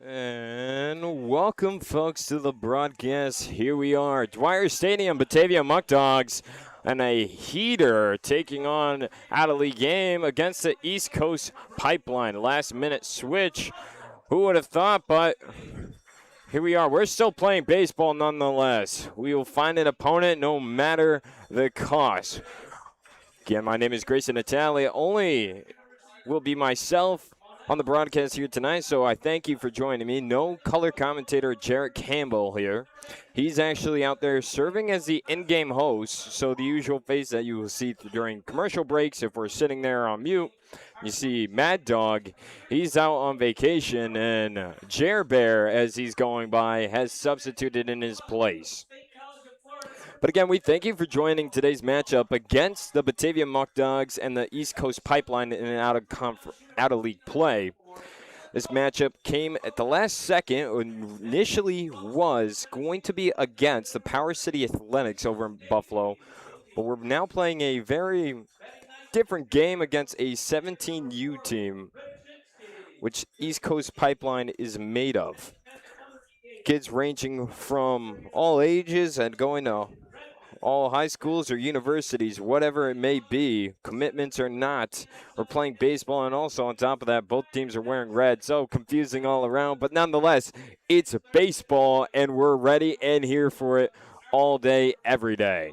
And welcome, folks, to the broadcast. Here we are, Dwyer Stadium, Batavia Muckdogs, and a heater taking on out-of-league game against the East Coast Pipeline. Last-minute switch. Who would have thought, but here we are. We're still playing baseball nonetheless. We will find an opponent no matter the cost. Again, my name is Grayson Natale. Only will be myself on the broadcast here tonight, so I thank you for joining me. No color commentator Jarrett Campbell here. He's actually out there serving as the in-game host, so the usual face that you will see during commercial breaks if we're sitting there on mute. You see Mad Dog, he's out on vacation, and Jarrett, as he's going by, has substituted in his place. But again, we thank you for joining today's matchup against the Batavia Muckdogs and the East Coast Pipeline in an out-of-league play. This matchup came at the last second. Initially was going to be against the Power City Athletics over in Buffalo, but we're now playing a very different game against a 17U team, which East Coast Pipeline is made of. Kids ranging from all ages and going to all high schools or universities, whatever it may be, commitments or not, we're playing baseball, and also on top of that, both teams are wearing red, so confusing all around, but nonetheless, it's baseball, and we're ready and here for it all day, every day.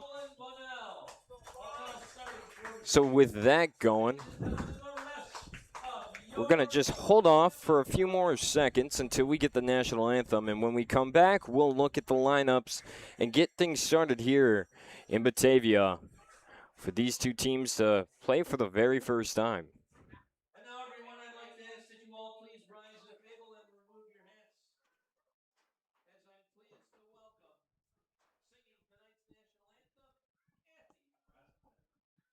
So with that going, we're going to just hold off for a few more seconds until we get the national anthem. And when we come back, we'll look at the lineups and get things started here in Batavia for these two teams to play for the very first time. And now, everyone, I'd like to ask that you all please rise if able and remove your hats, as I'm pleased to welcome, singing tonight's national anthem, Kathy.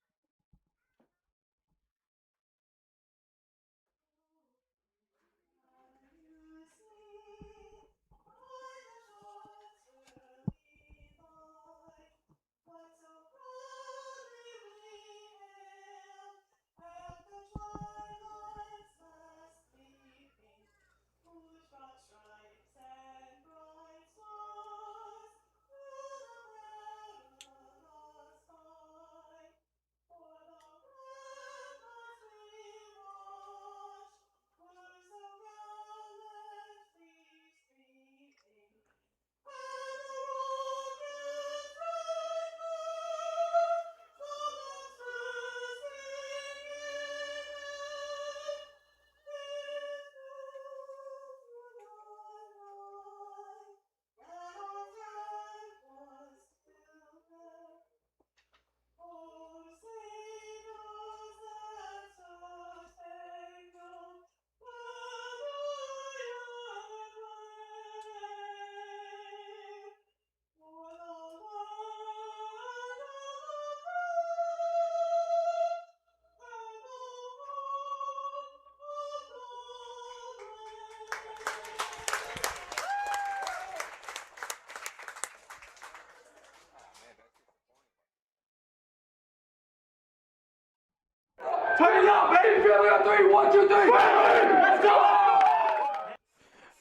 Turn it up, baby! Family on three! 1, 2, 3! Let's go!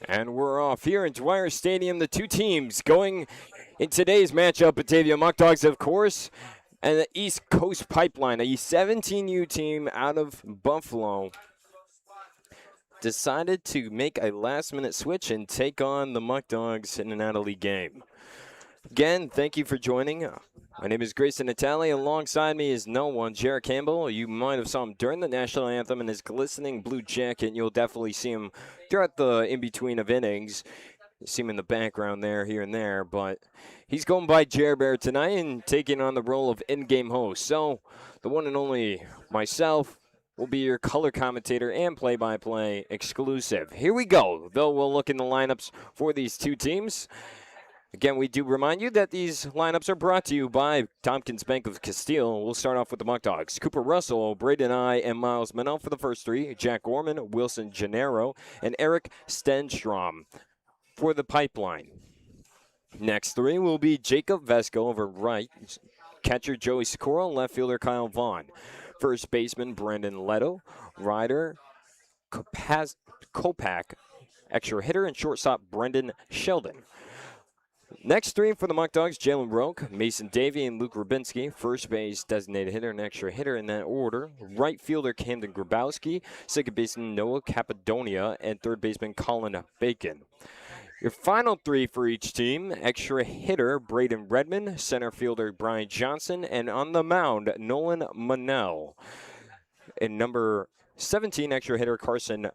And we're off here in Dwyer Stadium. The two teams going in today's matchup, Batavia Muckdogs, of course, and the East Coast Pipeline, a 17U team out of Buffalo, decided to make a last-minute switch and take on the Muckdogs in an out-of-league game. Again, thank you for joining. My name is Grayson Natale. Alongside me is no one, Jarrett Campbell. You might have saw him during the national anthem in his glistening blue jacket. You'll definitely see him throughout the in-between of innings. You see him in the background there, here and there. But he's going by Jarrett tonight and taking on the role of in-game host. So the one and only myself will be your color commentator and play-by-play exclusive. Here we go. Though we'll look in the lineups for these two teams. Again, we do remind you that these lineups are brought to you by Tompkins Bank of Castile. We'll start off with the Muckdogs. Cooper Russell, Braden I, and Miles Mennel for the first three. Jack Gorman, Wilson Gennaro, and Eric Stenstrom for the Pipeline. Next three will be Jacob Vesco over right, catcher Joey Sikora, left fielder Kyle Vaughn. First baseman Brandon Leto, rider Kopak, extra hitter, and shortstop Brendan Sheldon. Next three for the Muckdogs, Jalen Roque, Mason Davey, and Luke Rubinski. First base, designated hitter and extra hitter in that order. Right fielder, Camden Grabowski. Second baseman, Noah Capadonia. And third baseman, Colin Bacon. Your final three for each team, extra hitter, Braden Redmond. Center fielder, Brian Johnson. And on the mound, Nolan Monell. And number 17, extra hitter, Carson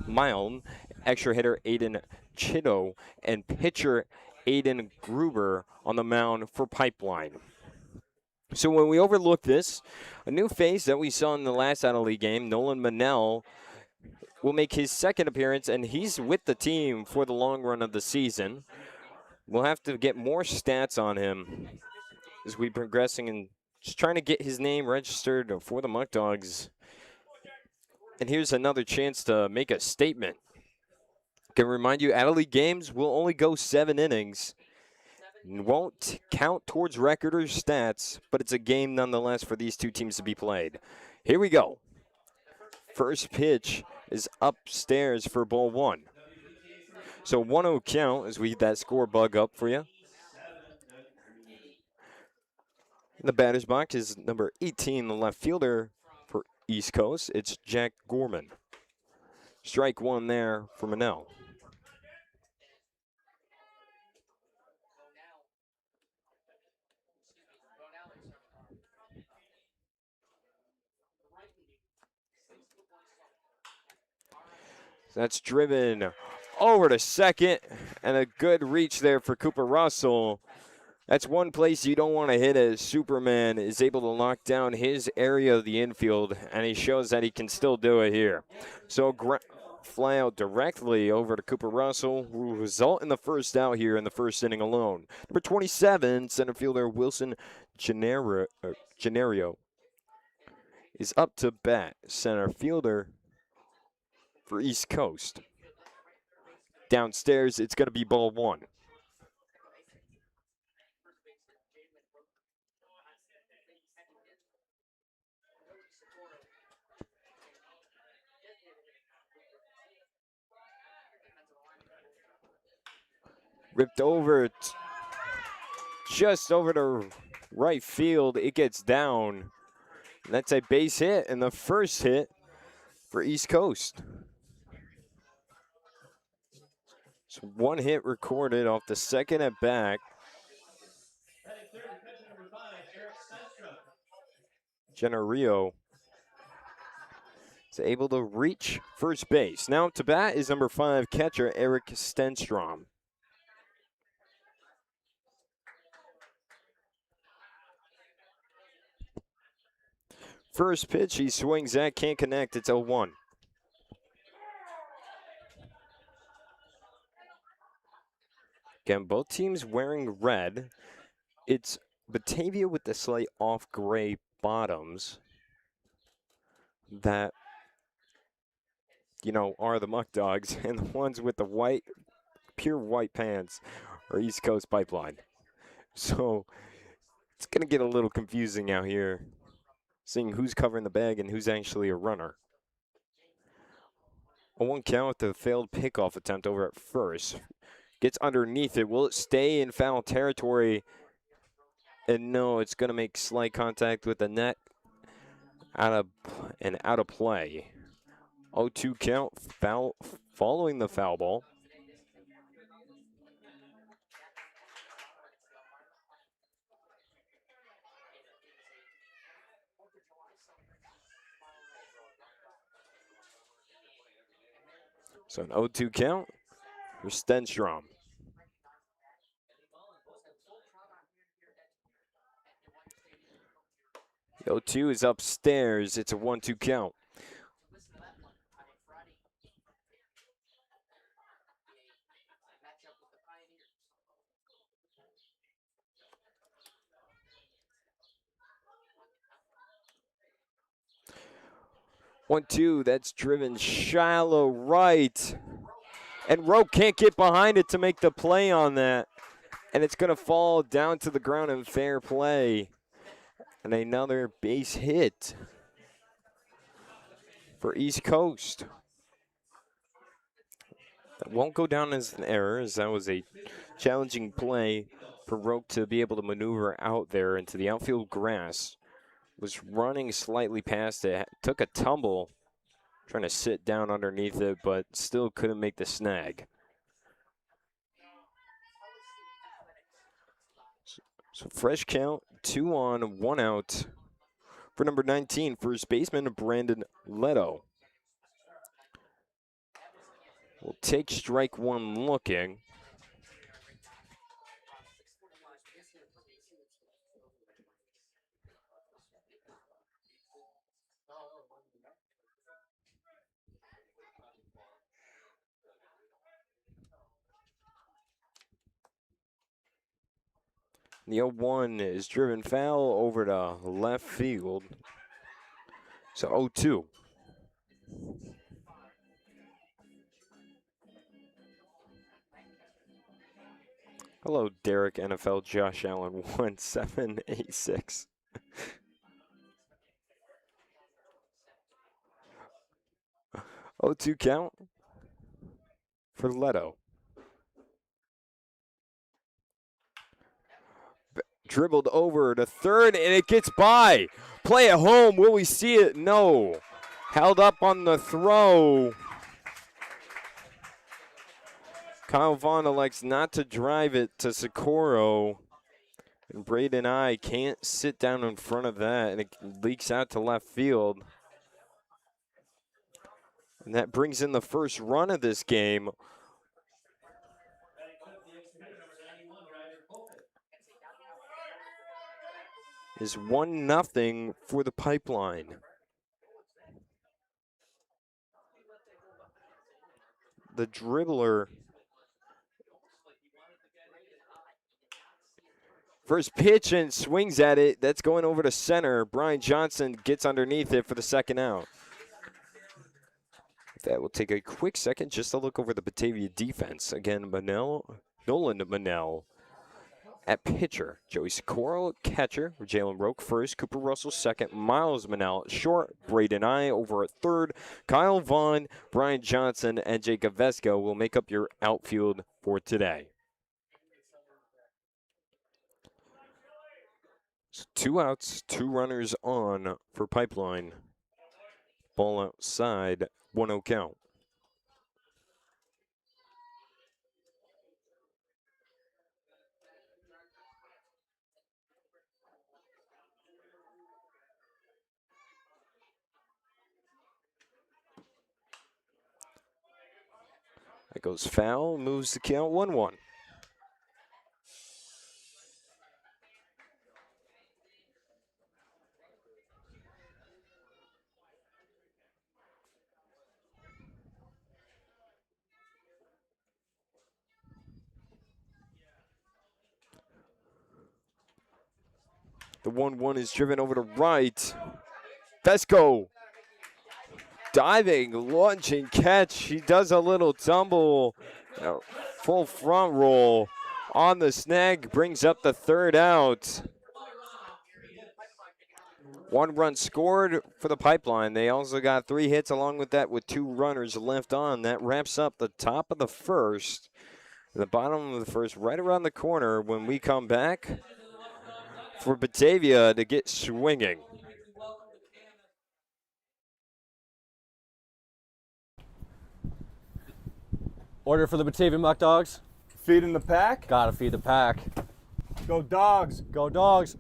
Milne. Extra hitter, Aiden Chido. And pitcher, Aiden Gruber on the mound for Pipeline. So when we overlook this, a new face that we saw in the last out-of-league game, Nolan Monell, will make his second appearance, and he's with the team for the long run of the season. We'll have to get more stats on him as we progressing and just trying to get his name registered for the Muckdogs. And here's another chance to make a statement. Can remind you, out-of-league games will only go 7 innings. Won't count towards record or stats, but it's a game nonetheless for these two teams to be played. Here we go. First pitch is upstairs for ball 1. So 1-0 count as we get that score bug up for you. In the batter's box is number 18, the left fielder for East Coast. It's Jack Gorman. Strike 1 there for Monell. That's driven over to second, and a good reach there for Cooper Russell. That's one place you don't want to hit as Superman is able to lock down his area of the infield, and he shows that he can still do it here. So fly out directly over to Cooper Russell, who will result in the first out here in the first inning alone. Number 27, center fielder Wilson Gennario is up to bat. Center fielder for East Coast. Downstairs, it's going to be ball 1. Ripped over, just over to right field. It gets down. That's a base hit, and the first hit for East Coast. So 1 hit recorded off the second at bat. Gennario is able to reach first base. Now to bat is number 5 catcher Eric Stenstrom. First pitch, he swings at, can't connect. It's 0-1. Again, both teams wearing red. It's Batavia with the slight off gray bottoms that, you know, are the Muckdogs, and the ones with the white, pure white pants are East Coast Pipeline. So it's going to get a little confusing out here, seeing who's covering the bag and who's actually a runner. A 1 count with the failed pickoff attempt over at first. Gets underneath it. Will it stay in foul territory? And no, it's going to make slight contact with the net out of play. 0-2 count, foul following the foul ball. So an 0-2 count for Stenstrom. The 0-2 is upstairs. It's a 1-2 count. One, two, that's driven shallow right. And Roque can't get behind it to make the play on that. And it's going to fall down to the ground in fair play. And another base hit for East Coast. That won't go down as an error, as that was a challenging play for Roque to be able to maneuver out there into the outfield grass. Was running slightly past it, took a tumble, trying to sit down underneath it, but still couldn't make the snag. So fresh count, 2 on, 1 out for number 19, first baseman Brandon Leto. Will take strike 1 looking. The 0-1 is driven foul over to left field. So 0-2. Hello, Derek NFL Josh Allen 1786. 0-2 count for Leto. Dribbled over to third, and it gets by. Play at home. Will we see it? No. Held up on the throw. Kyle Vaughn elects not to drive it to Socorro. And Braden I can't sit down in front of that, and it leaks out to left field. And that brings in the first run of this game. Is 1-0 for the Pipeline. The dribbler. First pitch and swings at it. That's going over to center. Brian Johnson gets underneath it for the second out. That will take a quick second just to look over the Batavia defense. Again, Nolan Manel at pitcher. Joey Socorro at catcher. Jalen Roque first. Cooper Russell second. Miles Manel at short. Braden I over at third. Kyle Vaughn, Brian Johnson, and Jacob Vesco will make up your outfield for today. So 2 outs, 2 runners on for Pipeline. Ball outside, 1-0 count. That goes foul, moves the count 1-1. The 1-1 is driven over to right. Vesco diving, launching catch. He does a little tumble. Full front roll on the snag, brings up the third out. 1 run scored for the Pipeline. They also got 3 hits along with that with 2 runners left on. That wraps up the top of the first. The bottom of the first, right around the corner when we come back for Batavia to get swinging. Order for the Batavia Muckdogs. Feeding the pack. Gotta feed the pack. Go dogs. Go dogs.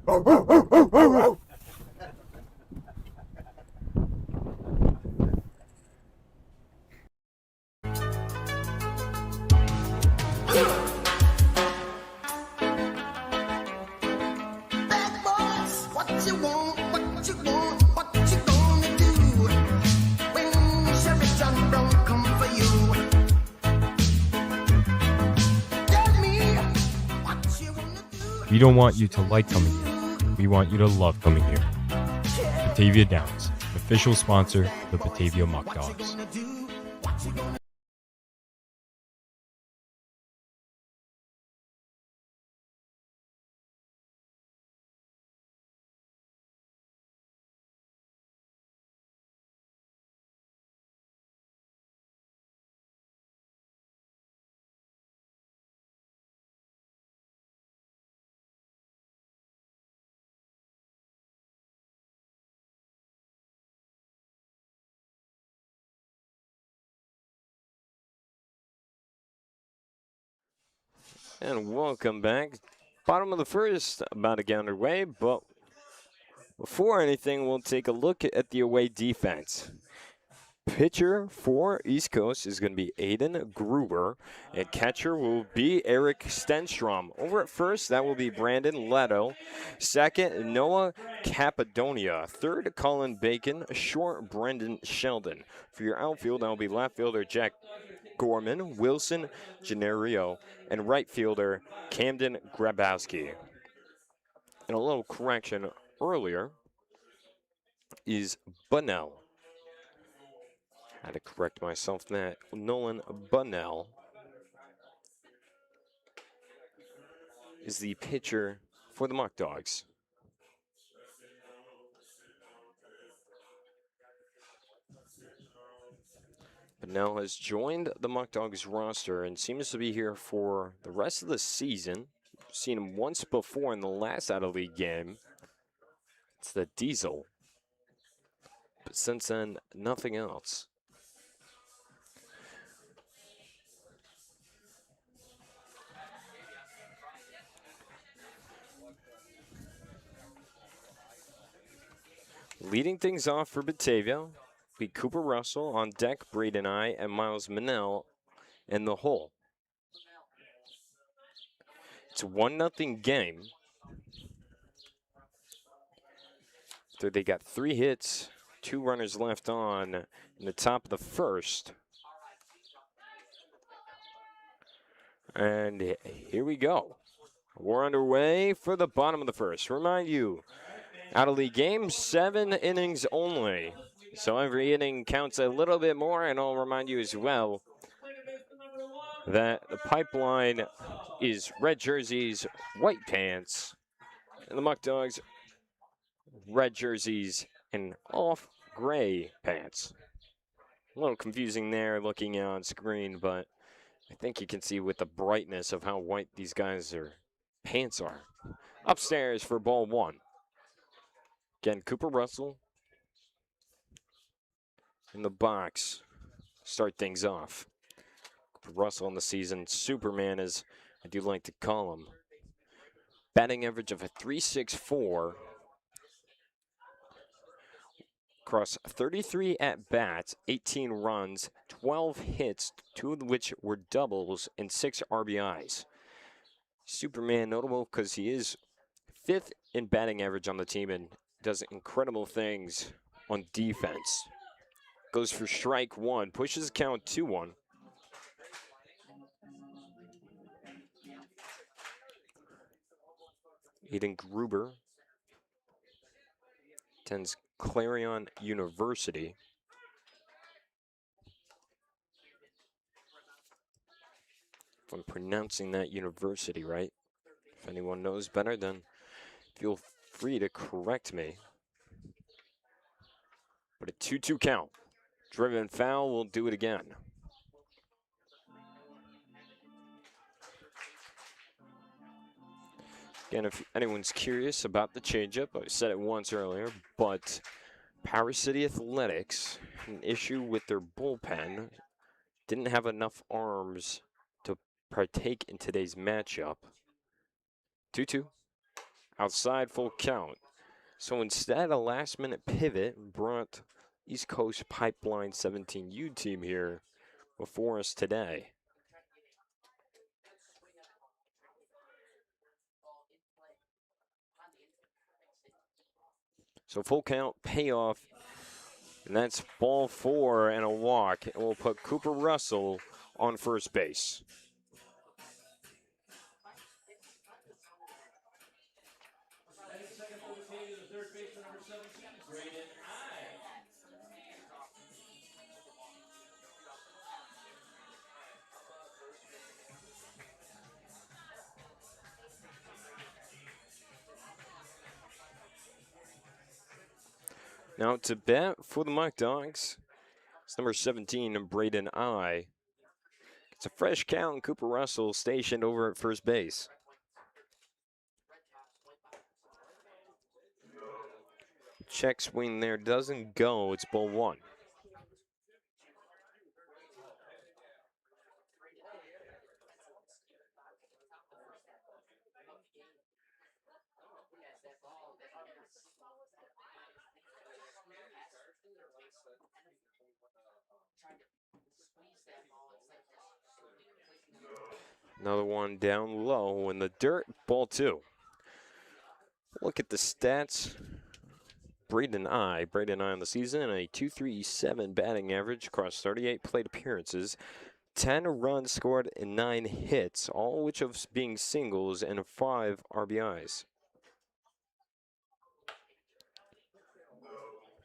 We don't want you to like coming here. We want you to love coming here. Batavia Downs, official sponsor of the Batavia Muckdogs. And welcome back. Bottom of the first, about to get underway, but before anything, we'll take a look at the away defense. Pitcher for East Coast is going to be Aiden Gruber, and catcher will be Eric Stenstrom. Over at first, that will be Brandon Leto. Second, Noah Capadonia. Third, Colin Bacon. Short, Brendan Sheldon. For your outfield, that will be left fielder Jack Gorman, Wilson Gennario, and right fielder Camden Grabowski. And a little correction earlier is Bunnell. Had to correct myself that. Nolan Bunnell is the pitcher for the Muckdogs. Bunnell has joined the Muckdogs roster and seems to be here for the rest of the season. Seen him once before in the last out-of-league game. It's the Diesel. But since then, nothing else. Leading things off for Batavia be Cooper Russell on deck, Braden I, and Miles Manel in the hole. It's a 1-0 game. So they got 3 hits, 2 runners left on in the top of the first. And here we go. We're underway for the bottom of the first. Remind you, out-of-league game, 7 innings only. So every inning counts a little bit more, and I'll remind you as well that the pipeline is red jerseys, white pants, and the Muckdogs, red jerseys and off gray pants. A little confusing there looking on screen, but I think you can see with the brightness of how white these guys' pants are. Upstairs for ball 1. Again, Cooper Russell in the box. Start things off. Cooper Russell on the season, Superman as I do like to call him. Batting average of a .364. Across 33 at-bats, 18 runs, 12 hits, 2 of which were doubles, and 6 RBIs. Superman notable because he is 5th in batting average on the team and does incredible things on defense. Goes for strike 1, pushes the count 2-1. Aiden Gruber attends Clarion University. If I'm pronouncing that university right. If anyone knows better, then feel free to correct me. But a 2-2 count. Driven foul will do it again. Again, if anyone's curious about the changeup, I said it once earlier, but Power City Athletics had an issue with their bullpen. Didn't have enough arms to partake in today's matchup. 2-2. Outside full count. So instead, a last-minute pivot brought East Coast Pipeline 17U team here before us today. So full count, payoff, and that's ball 4 and a walk. And we'll put Cooper Russell on first base. Now to bat for the Muckdogs, it's number 17, Braden I. It's a fresh count, and Cooper Russell stationed over at first base. Check swing there, doesn't go, it's ball 1. Another one down low in the dirt, ball 2. Look at the stats. Braden I on the season, a 2.37 batting average across 38 plate appearances, 10 runs scored and 9 hits, all which of being singles and 5 RBIs.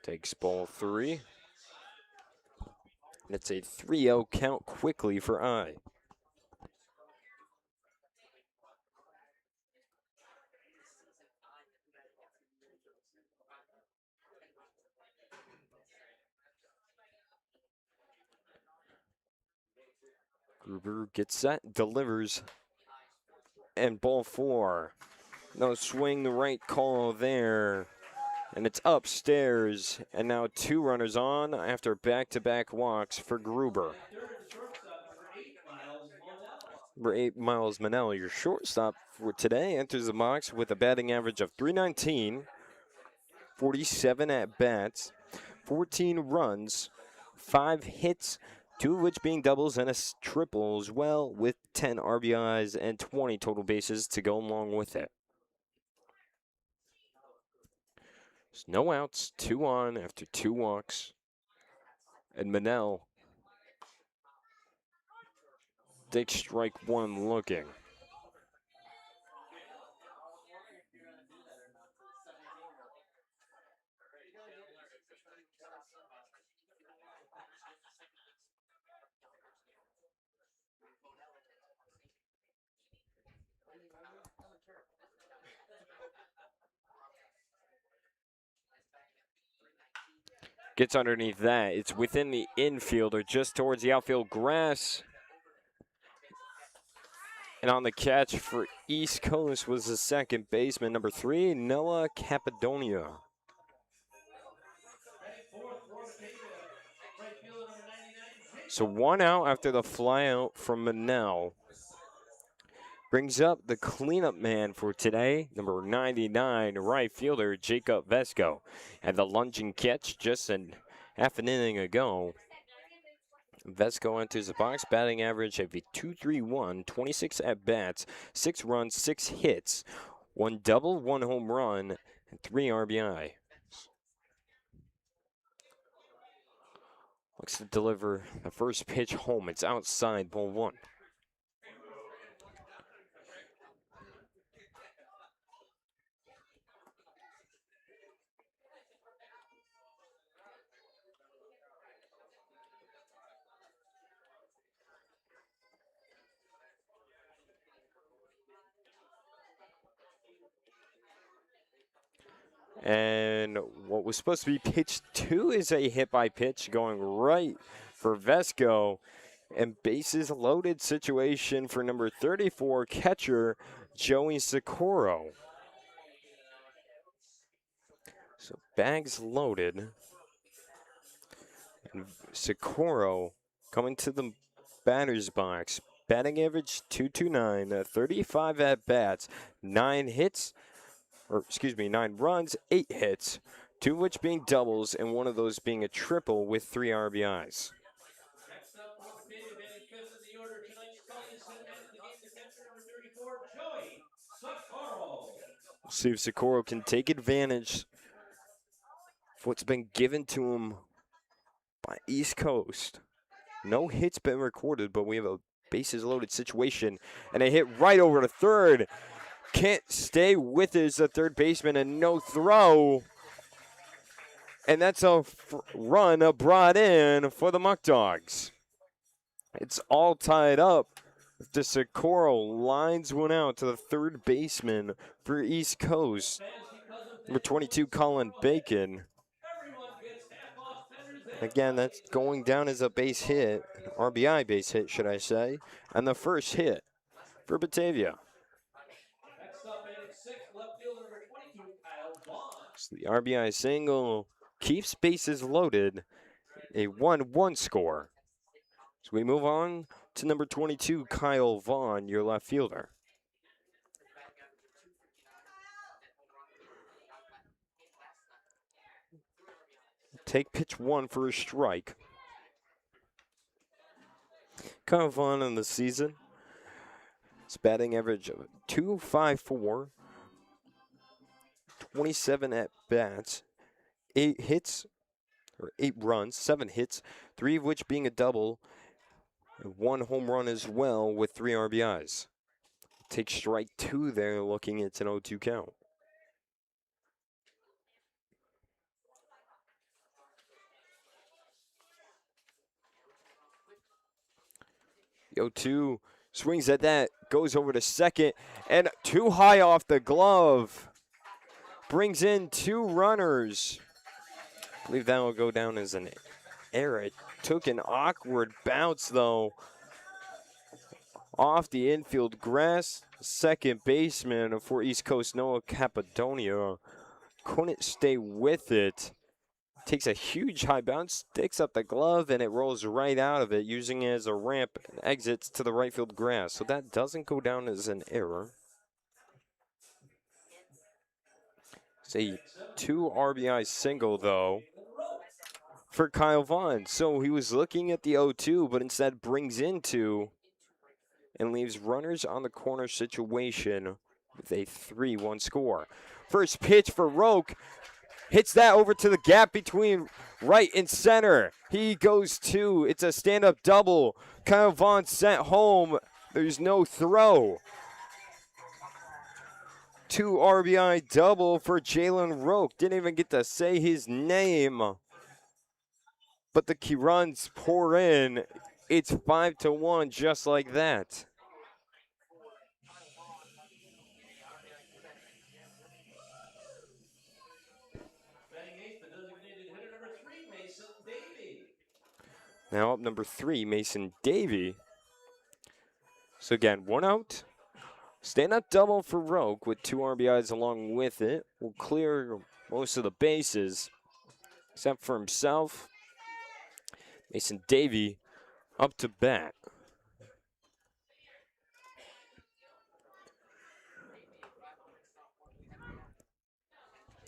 Takes ball 3. And it's a 3-0 count quickly for I. Gruber gets set, delivers, and ball 4. No swing, the right call there. And it's upstairs, and now 2 runners on after back-to-back walks for Gruber. Number 8, Miles Manel, your shortstop for today, enters the box with a batting average of .319, 47 at-bats, 14 runs, 5 hits, 2 of which being doubles and a triple as well, with 10 RBIs and 20 total bases to go along with it. There's no outs, 2 on after 2 walks. And Manel takes strike 1 looking. Gets underneath that. It's within the infield or just towards the outfield grass. And on the catch for East Coast was the second baseman, number 3, Noah Capadonia. So 1 out after the flyout from Manel. Brings up the cleanup man for today, number 99, right fielder Jacob Vesco. And the lunging catch just half an inning ago. Vesco enters the box, batting average of a 2.31, 26 at-bats, 6 runs, 6 hits, 1 double, 1 home run, and 3 RBI. Looks to deliver the first pitch home. It's outside, ball 1. And what was supposed to be pitch 2 is a hit by pitch going right for Vesco. And bases loaded situation for number 34 catcher Joey Socorro. So bags loaded. And Socorro coming to the batter's box. Batting average 2.29, 35 at bats, 9 runs, 8 hits, 2 of which being doubles, and 1 of those being a triple with 3 RBIs. Next up for Batavia, batting 5th in the order tonight, calling center man of the game, the catcher, number 34, Joey Socorro. We'll see if Socorro can take advantage of what's been given to him by East Coast. No hits been recorded, but we have a bases loaded situation, and a hit right over to third. Can't stay with his third baseman, and no throw. And that's a run brought in for the Muckdogs. It's all tied up. The Socorro lines one out to the third baseman for East Coast. Number 22, Colin Bacon. Again, that's going down as a base hit, an RBI base hit, should I say, and the first hit for Batavia. Next up, batting 6th, left fielder, number 22, Kyle Vaughn. So the RBI single keeps bases loaded, a 1-1 score. So we move on to number 22, Kyle Vaughn, your left fielder. take pitch 1 for a strike. Kyle Vaughn in the season. His batting average of .254, 27 at bats, 8 hits, or 8 runs, 7 hits, 3 of which being a double, and 1 home run as well with 3 RBIs. Take strike 2 there, looking at an 0-2 count. The 0-2 swings at that, goes over to second, and too high off the glove. Brings in 2 runners. I believe that will go down as an error. It took an awkward bounce, though, off the infield grass. Second baseman for East Coast, Noah Capadonia, couldn't stay with it. Takes a huge high bounce, sticks up the glove, and it rolls right out of it, using it as a ramp and exits to the right field grass. So that doesn't go down as an error. It's a 2 RBI single, though, for Kyle Vaughn. So he was looking at the 0-2, but instead brings in 2 and leaves runners on the corner situation with a 3-1 score. First pitch for Roque. Hits that over to the gap between right and center. He goes 2. It's a stand-up double. Kyle Vaughn sent home. There's no throw. 2 RBI double for Jalen Roque. Didn't even get to say his name. But the key runs pour in. It's 5-1 just like that. Now up number 3, Mason Davey. So again, 1 out. Stand-up double for Roque with 2 RBIs along with it. Will clear most of the bases, except for himself. Mason Davey up to bat.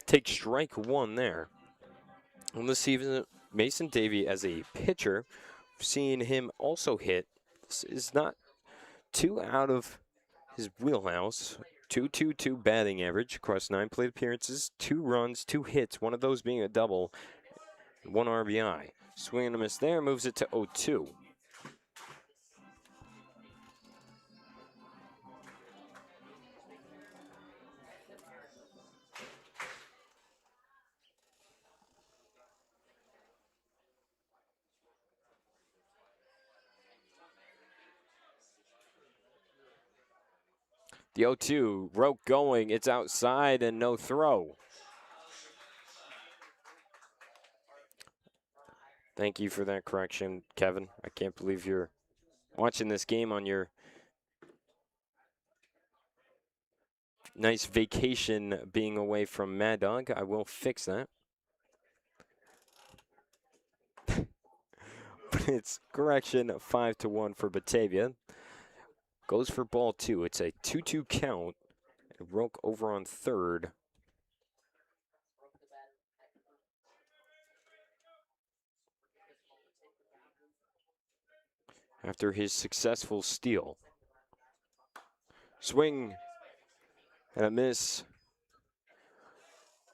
Take strike 1 there. And this season, Mason Davey as a pitcher, seeing him also hit. This is not too out of his wheelhouse. .222 batting average across 9 plate appearances, 2 runs, 2 hits, one of those being a double, 1 RBI. Swing and a miss there, moves it to 0-2. The 0-2, Roque going, it's outside and no throw. Thank you for that correction, Kevin. I can't believe you're watching this game on your nice vacation being away from Mad Dog. I will fix that. But it's correction 5-1 for Batavia. Goes for ball 2. It's a 2-2 count. And Roque over on third. After his successful steal. Swing and a miss.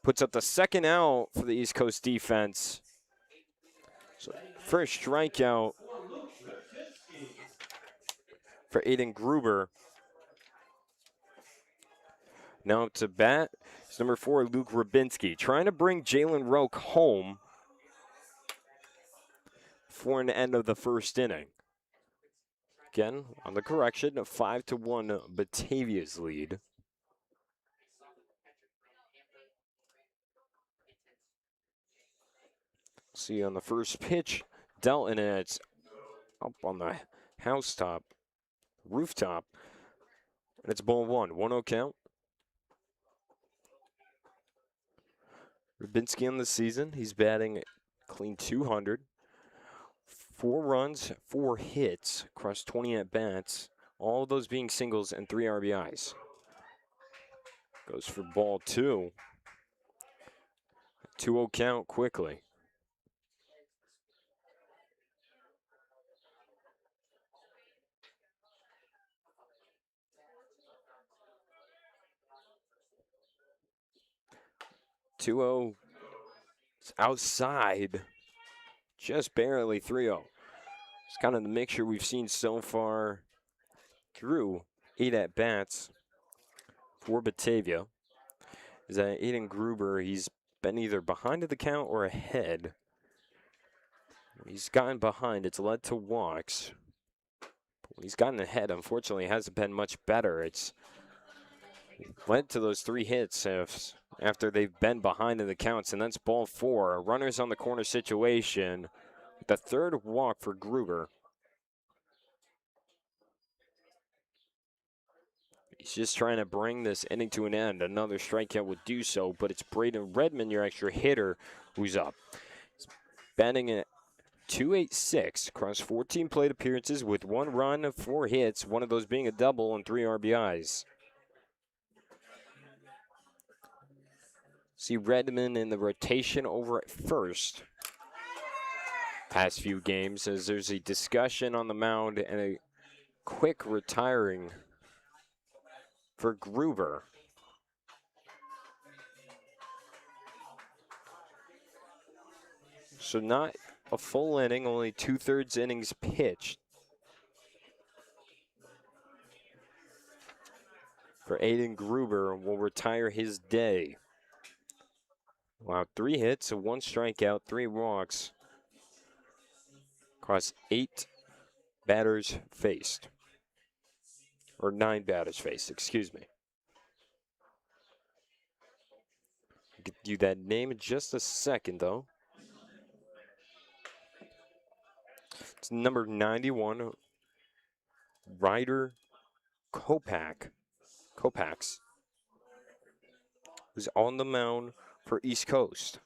Puts up the second out for the East Coast defense. So first strikeout for Aiden Gruber. Now to bat, it's number 4, Luke Rabinski, trying to bring Jalen Roque home for an end of the first inning. Again, on the correction, 5-1 Batavia's lead. See on the first pitch, dealt and it's up on the housetop, rooftop, and it's ball 1, 1-0 count. Rabinski on the season, he's batting clean .200. 4 runs, 4 hits across 20 at-bats, all of those being singles and 3 RBIs. Goes for ball 2. 2-0 count quickly. 2-0. It's outside. Just barely 3-0. It's kind of the mixture we've seen so far through 8 at-bats for Batavia. Is that Aiden Gruber, he's been either behind at the count or ahead. He's gotten behind. It's led to walks. He's gotten ahead. Unfortunately, it hasn't been much better. It's led to those 3 hits after they've been behind in the counts, and that's ball 4. Runners on the corner situation. The 3rd walk for Gruber. He's just trying to bring this inning to an end. Another strikeout would do so, but it's Braden Redmond, your extra hitter, who's up. He's batting at .286 across 14 plate appearances with 1 run, 4 hits, one of those being a double and 3 RBIs. See Redmond in the rotation over at first. Past few games, as there's a discussion on the mound and a quick retiring for Gruber. So not a full inning, only 2/3 innings pitched for Aiden Gruber. Will retire his day. Wow, 3 hits, 1 strikeout, 3 walks across 8 batters faced. Or 9 batters faced, excuse me. I'll get you that name in just a second, though. It's number 91, Ryder Kopax, who's on the mound for East Coast.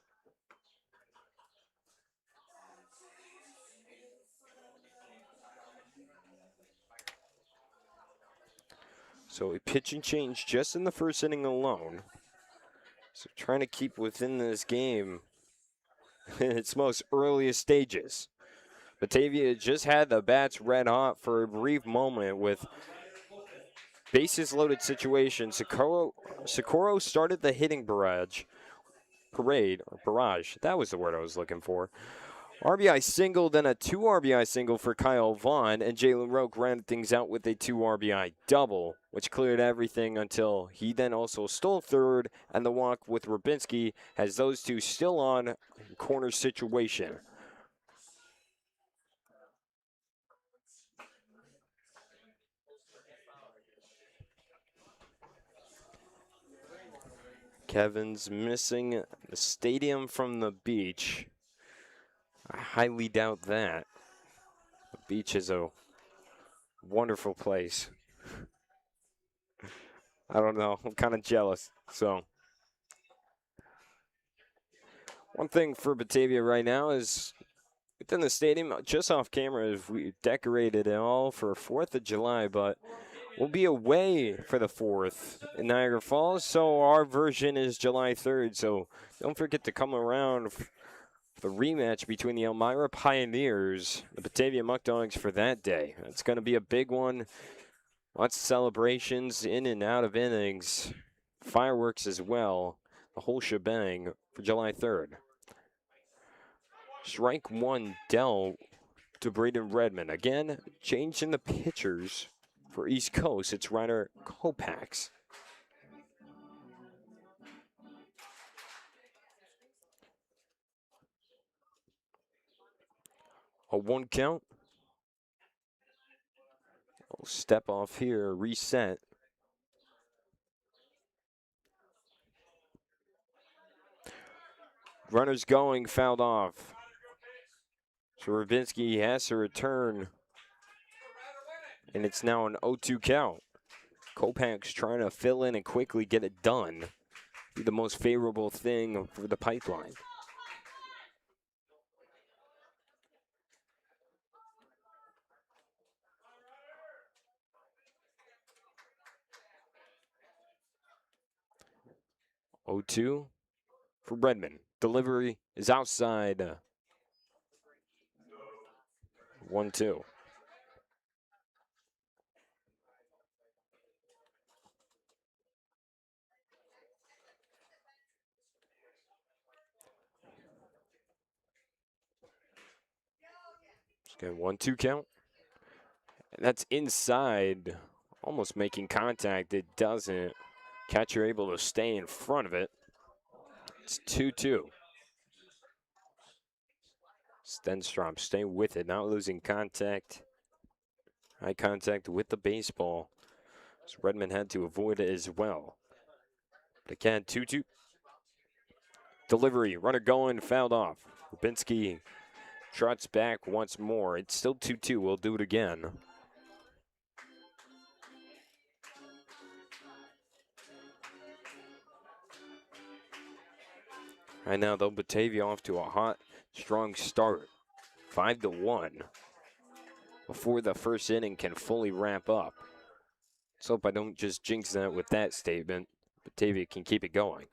So a pitching change just in the first inning alone. So trying to keep within this game in its most earliest stages. Batavia just had the bats red hot for a brief moment with bases loaded situation. Socorro started the hitting barrage. That was the word I was looking for. RBI single, then a 2 RBI single for Kyle Vaughn, and Jalen Roque rounded things out with a 2 RBI double, which cleared everything until he then also stole third, and the walk with Rubinski has those two still on corner situation. Kevin's missing the stadium from the beach. I highly doubt that. The beach is a wonderful place. I don't know. I'm kind of jealous. So, one thing for Batavia right now is within the stadium, just off camera, we decorated it all for 4th of July, but we'll be away for the 4th in Niagara Falls. So our version is July 3rd. So don't forget to come around for the rematch between the Elmira Pioneers, the Batavia Muckdogs for that day. It's going to be a big one. Lots of celebrations in and out of innings. Fireworks as well. The whole shebang for July 3rd. Strike 1 dealt to Braden Redmond. Again, changing the pitchers for East Coast. It's Ryder Kopax. A 1 count. We'll step off here, reset. Runners going, fouled off. So Rubinski has to return. And it's now an 0-2 count. Kopax trying to fill in and quickly get it done. Be the most favorable thing for the pipeline. Oh, 2 for Redmond. Delivery is outside. 1-2. Again, 1-2 count. And that's inside, almost making contact. It doesn't. Catcher able to stay in front of it. It's 2-2. Stenstrom staying with it, not losing contact. Eye contact with the baseball. So Redmond had to avoid it as well. But again, 2-2. Delivery, runner going, fouled off. Rubinski trots back once more. It's still 2-2. We'll do it again. Right now, though, Batavia off to a hot, strong start. 5-1. Before the first inning can fully wrap up. Let's hope I don't just jinx that with that statement. Batavia can keep it going.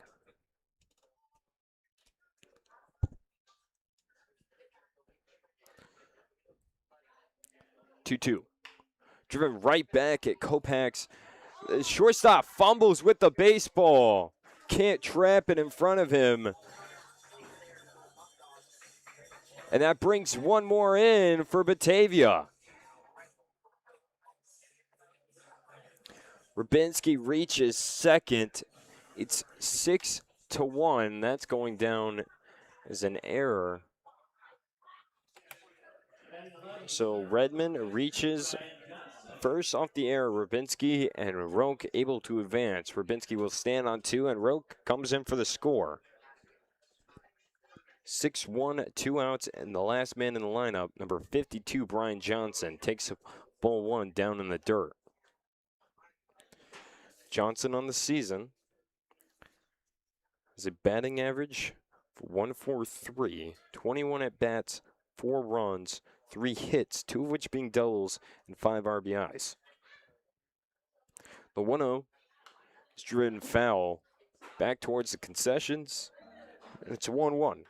Two. Driven right back at Kopac's. The shortstop fumbles with the baseball. Can't trap it in front of him. And that brings one more in for Batavia. Rubinski reaches second. It's 6-1. That's going down as an error. So Redmond reaches first off the error. Rubinski and Roque able to advance. Rubinski will stand on 2, and Roque comes in for the score. 6-1, 2 outs, and the last man in the lineup, number 52, Brian Johnson, takes ball 1 down in the dirt. Johnson on the season has a batting average of .143, 21 at bats, 4 runs, 3 hits, 2 of which being doubles, and 5 RBIs. The 1-0 is driven foul back towards the concessions, and it's 1-1.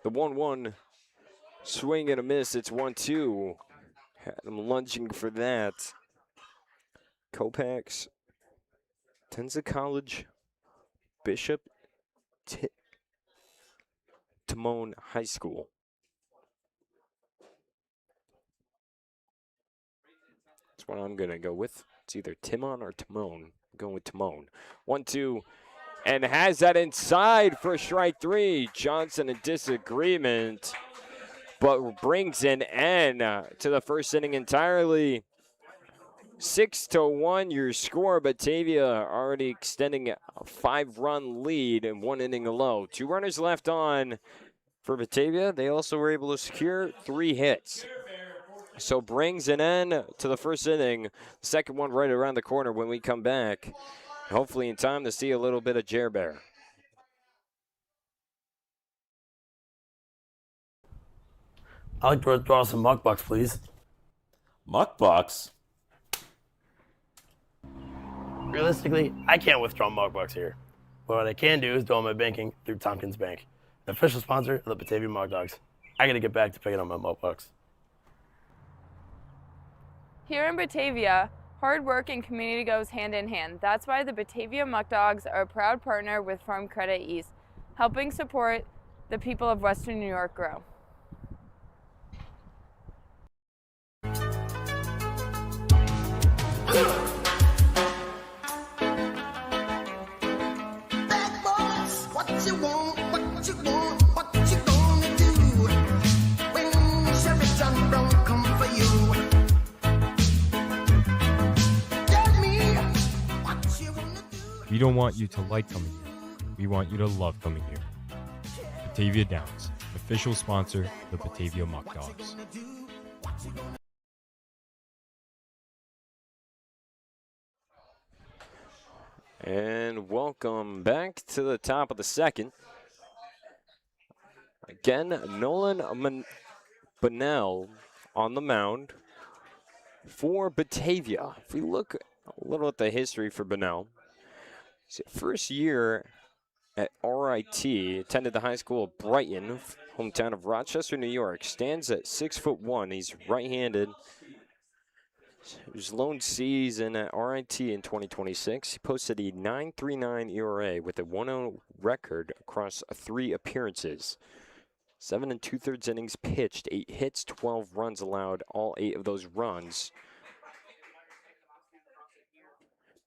The 1-1 swing and a miss. It's 1-2. Had him lunging for that. Kopac's, Tenza College, Bishop Timon High School. That's what I'm going to go with. It's either Timon or Timon. I'm going with Timon. 1-2. And has that inside for strike 3. Johnson in disagreement, but brings an end to the first inning entirely. 6-1 your score. Batavia already extending a 5-run lead in 1 inning alone. 2 runners left on for Batavia. They also were able to secure 3 hits. So brings an end to the first inning. The second one right around the corner when we come back. Hopefully in time to see a little bit of Jarrett. I'd like to withdraw some muckbucks, please. Muckbox? Realistically, I can't withdraw muckbucks here. But what I can do is do all my banking through Tompkins Bank, the official sponsor of the Batavia Muckdogs. I gotta get back to picking up my muckbucks. Here in Batavia, hard work and community goes hand in hand. That's why the Batavia Muckdogs are a proud partner with Farm Credit East, helping support the people of Western New York grow. Bad boys, what you want, what you want, what you gonna do when Sherry John Brown come for you? Tell me what you wanna do. We don't want you to like coming here. We want you to love coming here. Batavia Downs, official sponsor of the Batavia Muckdogs. And welcome back to the top of the second. Again, Nolan Bunnell on the mound for Batavia. If we look a little at the history for Bunnell, it's his first year at RIT, attended the high school of Brighton, hometown of Rochester, New York. Stands at 6'1". He's right-handed. His lone season at RIT in 2026, he posted a 9.39 ERA with a 1-0 record across 3 appearances. 7 2/3 innings pitched, 8 hits, 12 runs allowed, all 8 of those runs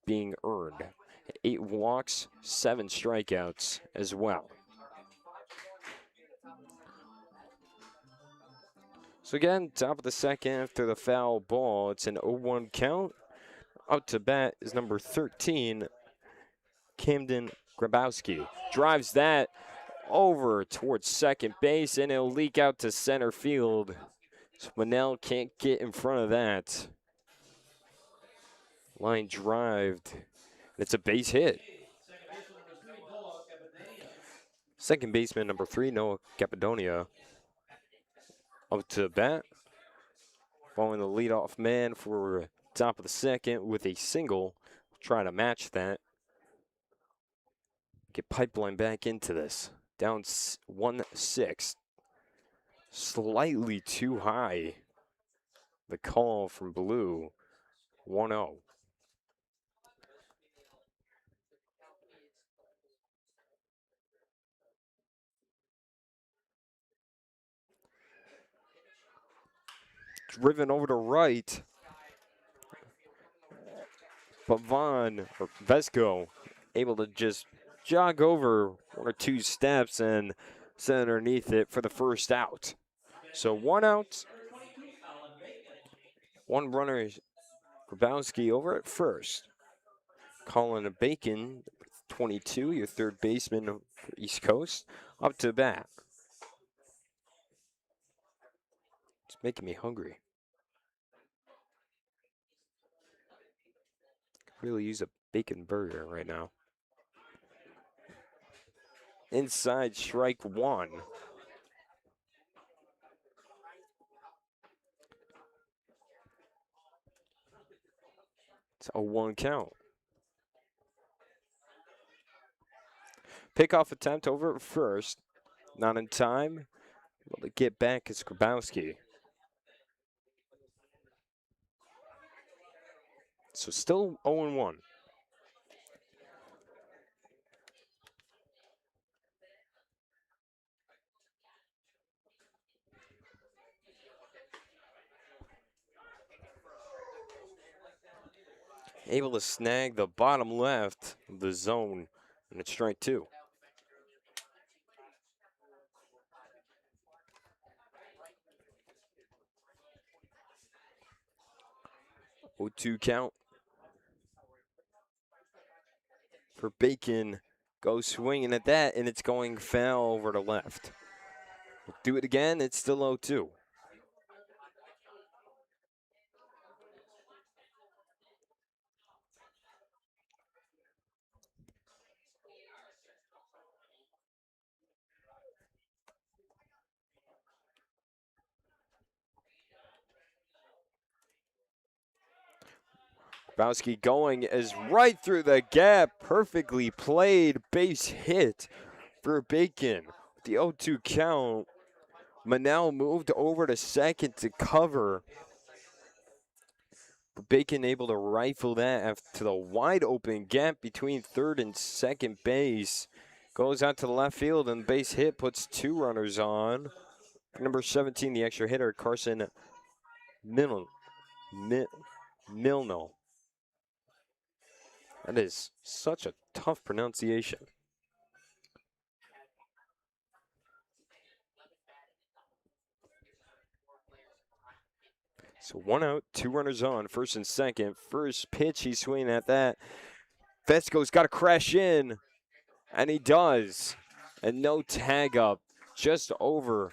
being earned. 8 walks, 7 strikeouts as well. So again, top of the second after the foul ball, it's an 0-1 count. Out to bat is number 13, Camden Grabowski. Drives that over towards second base, and it'll leak out to center field. So Manel can't get in front of that. Line drived. It's a base hit. Second baseman number 3, Noah Capadonia. Up to bat. Following the leadoff man for top of the second with a single. Try to match that. Get Pipeline back into this. Down 1-6. Slightly too high. The call from Blue. 1-0. Driven over to right. But Vesco, able to just jog over 1 or 2 steps and set underneath it for the first out. So 1 out. 1 runner, Grabowski over at first. Colin Bacon, 22, your third baseman for East Coast, up to bat. It's making me hungry. Could really use a bacon burger right now. Inside, strike 1. It's a 1 count. Pickoff attempt over at first. Not in time. Able to get back is Grabowski. So still 0-1. Able to snag the bottom left of the zone, and it's strike 2. Oh, 2 count for Bacon. Goes swinging at that, and it's going foul over to left. Do it again, it's still 0-2. Grabowski going is right through the gap. Perfectly played base hit for Bacon. The 0-2 count. Manel moved over to second to cover. Bacon able to rifle that to the wide open gap between third and second base. Goes out to the left field, and base hit puts 2 runners on. Number 17, the extra hitter, Carson Milno. That is such a tough pronunciation. So 1 out, 2 runners on, first and second. First pitch, he's swinging at that. Vesco's got to crash in, and he does. And no tag up, just over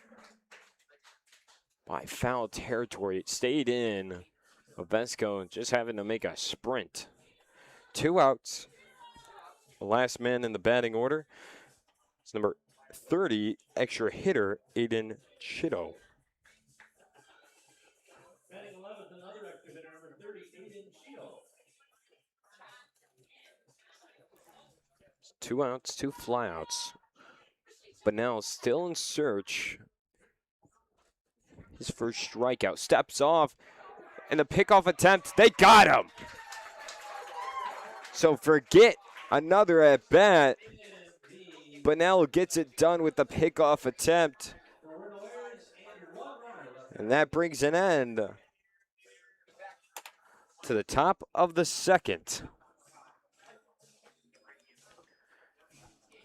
by foul territory. It stayed in. Vesco just having to make a sprint. 2 outs. The last man in the batting order is number 30, extra hitter, Aiden Chitto. Batting 11th, another extra hitter, number 30, Aiden Shield. 2 outs, 2 flyouts. But now still in search. His first strikeout. Steps off. And the pickoff attempt. They got him. So forget another at bat. Bunnell gets it done with the pickoff attempt. And that brings an end to the top of the second.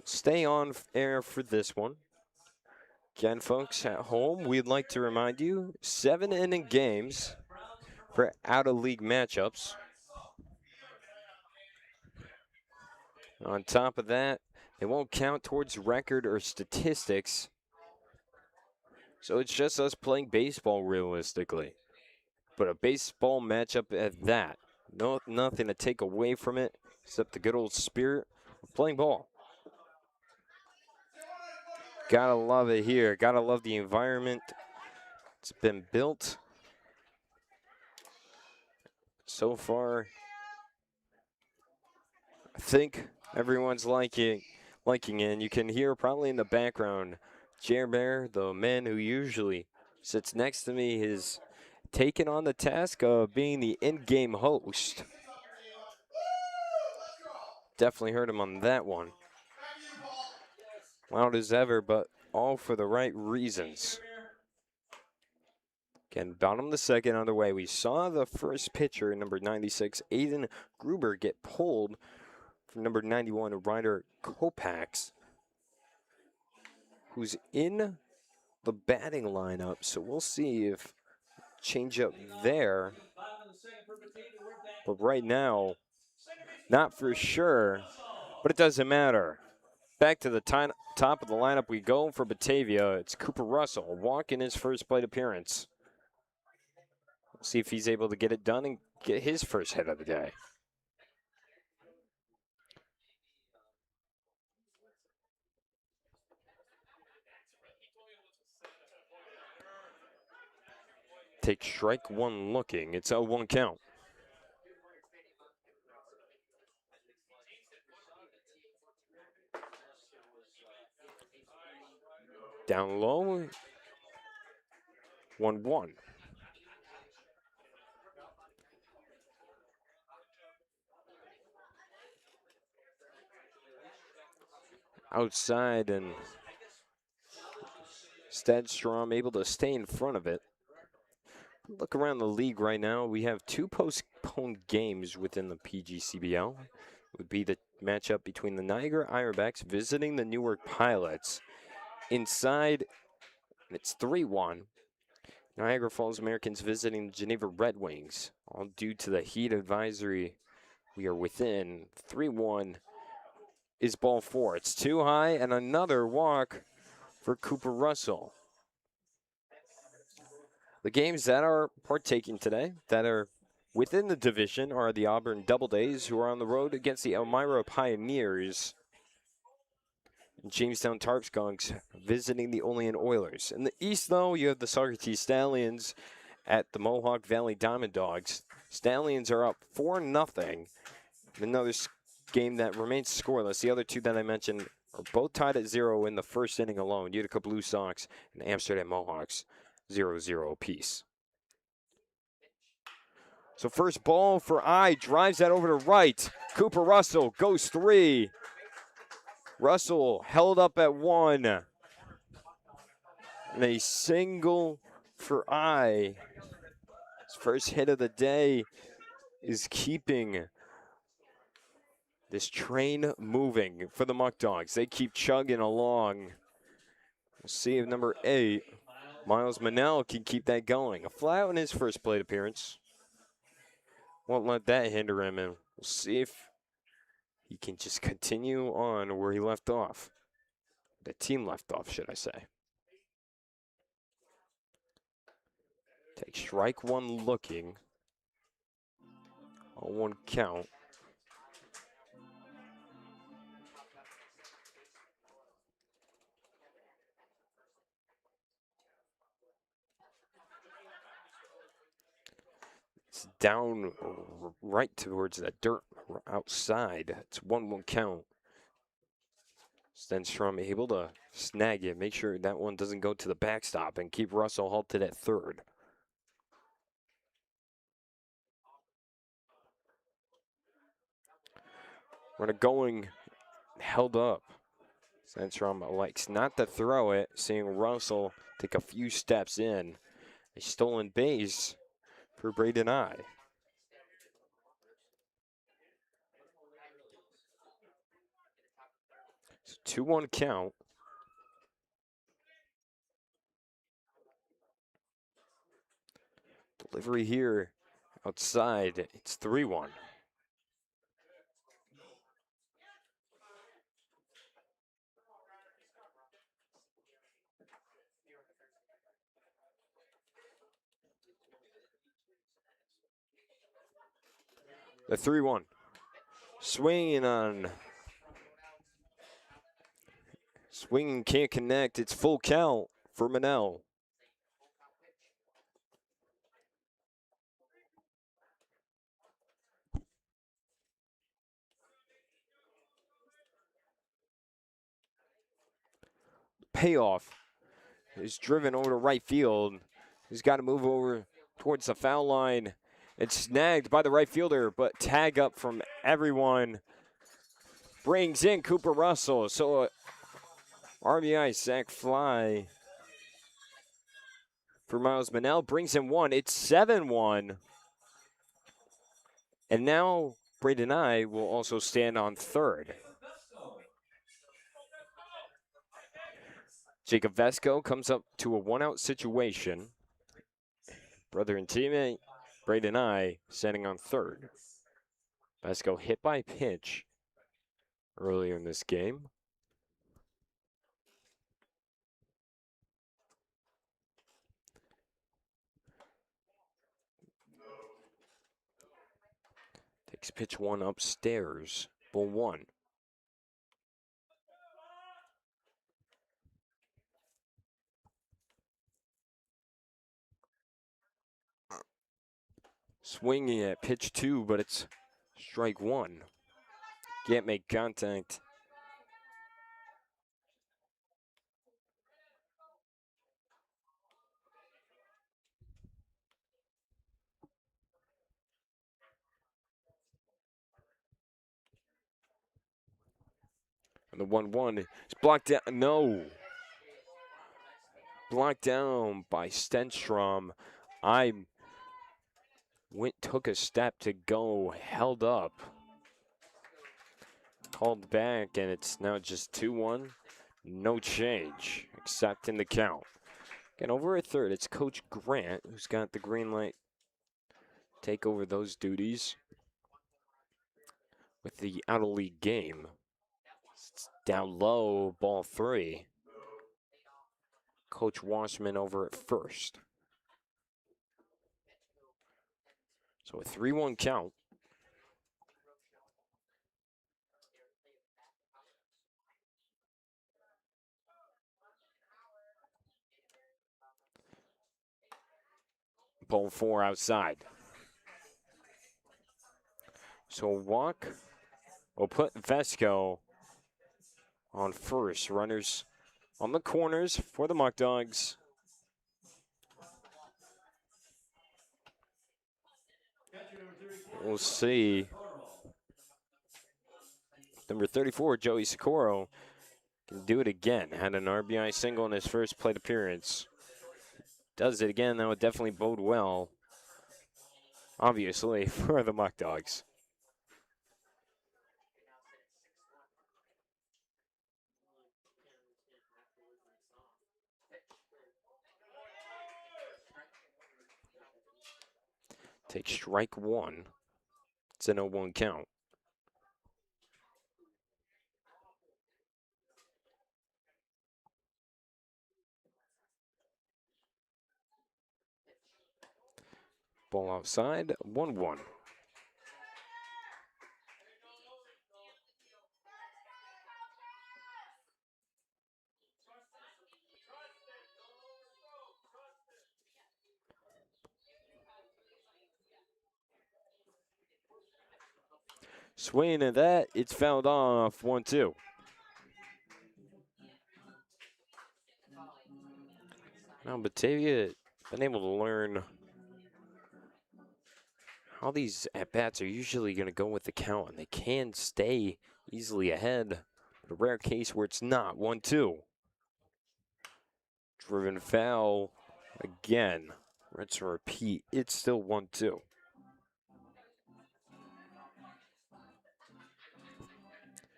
Stay on air for this one. Again, folks, at home, we'd like to remind you, 7-inning games for out-of-league matchups. On top of that, they won't count towards record or statistics. So it's just us playing baseball realistically. But a baseball matchup at that. Nothing to take away from it except the good old spirit of playing ball. Gotta love it here. Gotta love the environment. It's been built. So far, I think everyone's liking it. And you can hear probably in the background, Jarrett, the man who usually sits next to me, is taken on the task of being the in-game host. Definitely heard him on that one. Loud as ever, but all for the right reasons. Again, bottom of the second underway. We saw the first pitcher, number 96, Aiden Gruber, get pulled from number 91, Ryder Kopax, who's in the batting lineup. So we'll see if change up there. But right now, not for sure, but it doesn't matter. Back to the top of the lineup we go for Batavia. It's Cooper Russell, a walk in his first plate appearance. We'll see if he's able to get it done and get his first hit of the day. Take strike one looking. It's a 1 count. Down low. 1-1. Outside, and Stadstrom able to stay in front of it. Look around the league right now. We have 2 postponed games within the PGCBL. It would be the matchup between the Niagara Ironbacks visiting the Newark Pilots. Inside, it's 3-1. Niagara Falls Americans visiting the Geneva Red Wings. All due to the heat advisory we are within. 3-1 is ball 4. It's too high, and another walk for Cooper Russell. The games that are partaking today, that are within the division, are the Auburn Doubledays, who are on the road against the Elmira Pioneers. And Jamestown Tarpskunks visiting the Olean Oilers. In the East, though, you have the Socrates Stallions at the Mohawk Valley Diamond Dogs. Stallions are up 4-0. Another game that remains scoreless. The other 2 that I mentioned are both tied at 0 in the first inning alone. Utica Blue Sox and Amsterdam Mohawks, 0-0 apiece. So first ball for I, drives that over to right. Cooper Russell goes 3. Russell held up at 1. And a single for I. His first hit of the day is keeping this train moving for the Muckdogs. They keep chugging along. We'll see if number 8, Miles Manel, can keep that going. A fly out in his first plate appearance. Won't let that hinder him, and we'll see if he can just continue on where he left off. The team left off, should I say. Take strike one looking. On 1 count. It's down right towards that dirt outside. It's 1-1 count. Stenstrom able to snag it, make sure that one doesn't go to the backstop, and keep Russell halted at third. Runner going, held up. Stenstrom likes not to throw it, seeing Russell take a few steps in. A stolen base for Braden I. It's a 2-1 count. Delivery here outside. It's 3-1. The 3-1. Swinging on. Swinging can't connect. It's full count for Manel. Payoff is driven over to right field. He's got to move over towards the foul line. It's snagged by the right fielder, but tag up from everyone. Brings in Cooper Russell. So RBI sac fly for Miles Manel. Brings in one. It's 7-1. And now Braden I will also stand on third. Jacob Vesco comes up to a 1-out situation. Brother and teammate Braden I standing on third. Vesco hit by pitch earlier in this game. Takes pitch one upstairs. Ball one. Swinging at pitch two, but it's strike one. Can't make contact. And the 1-1 is blocked down. No. Blocked down by Stenstrom. Took a step to go, held up. Called back, and it's now just 2-1. No change, except in the count. Again, over at third, it's Coach Grant who's got the green light. Take over those duties with the out-of-league game. It's down low, ball three. Coach Washman over at first. So a 3-1 count. Ball four outside. So walk will put Vesco on first. Runners on the corners for the Muckdogs. We'll see. Number 34, Joey Socorro, can do it again. Had an RBI single in his first plate appearance. Does it again, that would definitely bode well, obviously, for the Muckdogs. Take strike one. It's an 0-1 count. Ball outside, 1-1. Swing at that, it's fouled off, 1-2. Now Batavia been able to learn how these at-bats are usually going to go with the count, and they can stay easily ahead. But a rare case where it's not. 1-2. Driven foul again. Rinse and repeat. It's still 1-2.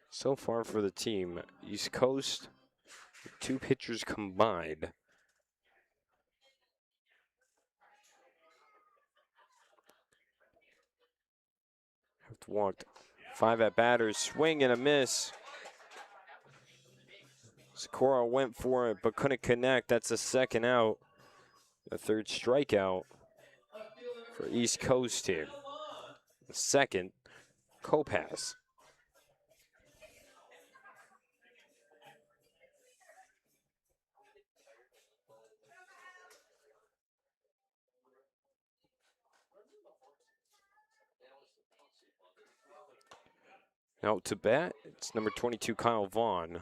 So far for the team, East Coast, 2 pitchers combined. Have walked 5 at-batters, swing and a miss. Sikora went for it, but couldn't connect. That's the second out. The third strikeout for East Coast here. The second, Kopaz. Now to bat, it's number 22, Kyle Vaughn.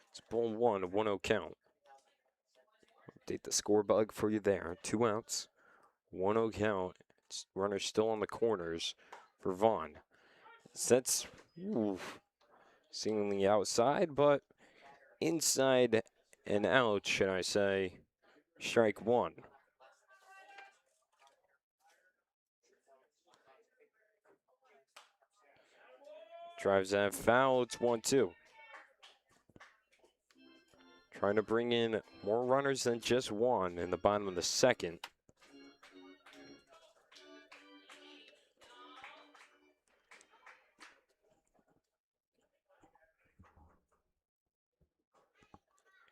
It's ball 1, a 1-0 count. Update the score bug for you there. 2 outs, 1-0 count. Runners still on the corners for Vaughn. Sets seemingly outside, but inside and out, should I say. Strike 1. Drives that foul, it's 1-2. Trying to bring in more runners than just one in the bottom of the second.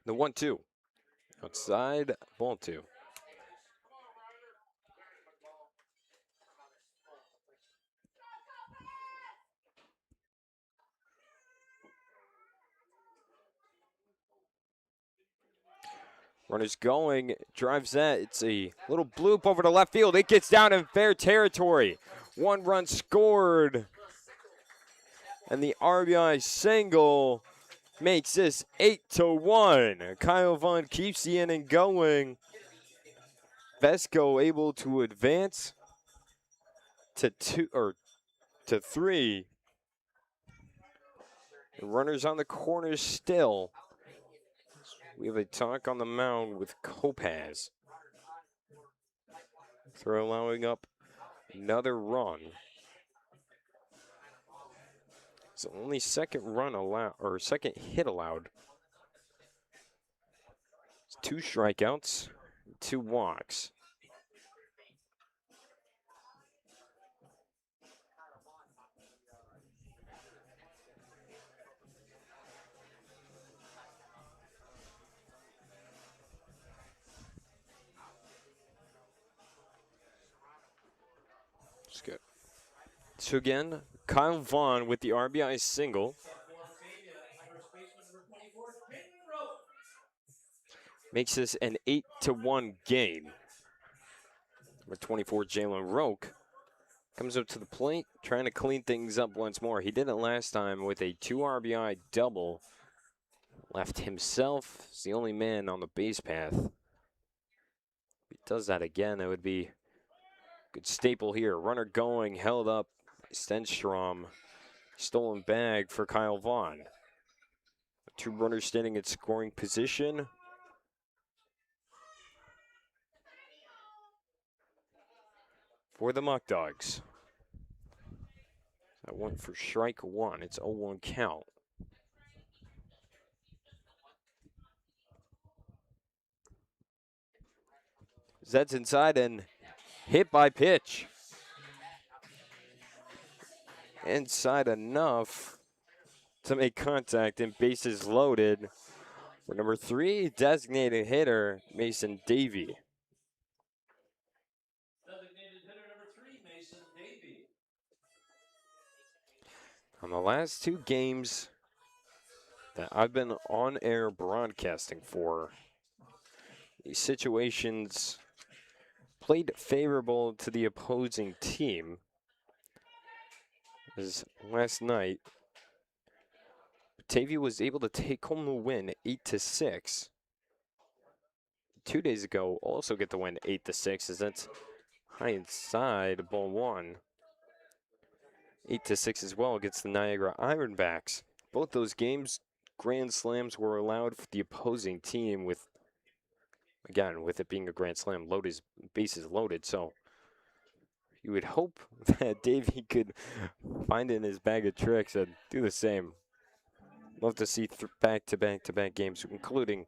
The 1-2. Outside, ball 2. Runners going, drives that. It's a little bloop over to left field. It gets down in fair territory. 1 run scored. And the RBI single makes this 8-1. Kyle Vaughn keeps the inning going. Vesco able to advance to 3. The runners on the corners still. We have a talk on the mound with Kopaz. They're allowing up another run. It's the only second run allowed, or second hit allowed. It's 2 strikeouts, 2 walks. That's good. So again, Kyle Vaughn with the RBI single. Makes this an 8-1 game. Number 24, Jalen Roque, comes up to the plate, trying to clean things up once more. He did it last time with a 2 RBI double. Left himself as the only man on the base path. If he does that again, it would be a good staple here. Runner going, held up by Stenstrom. Stolen bag for Kyle Vaughn. 2 runners standing in scoring position. For the Muckdogs. That went for strike 1. It's 0-1 count. Zed's inside and hit by pitch. Inside enough to make contact and bases loaded for number 3 designated hitter, Mason Davey. Designated hitter number 3, Mason Davey. On the last 2 games that I've been on air broadcasting for, these situations played favorable to the opposing team. As last night, Batavia was able to take home the win 8-6. 2 days ago, also get the win 8-6, as that's high inside ball 1. 8-6 as well against the Niagara Ironbacks. Both those games, grand slams were allowed for the opposing team with, again, with it being a grand slam, bases loaded. So you would hope that Davey could find it in his bag of tricks and do the same. Love to see back-to-back-to-back games, including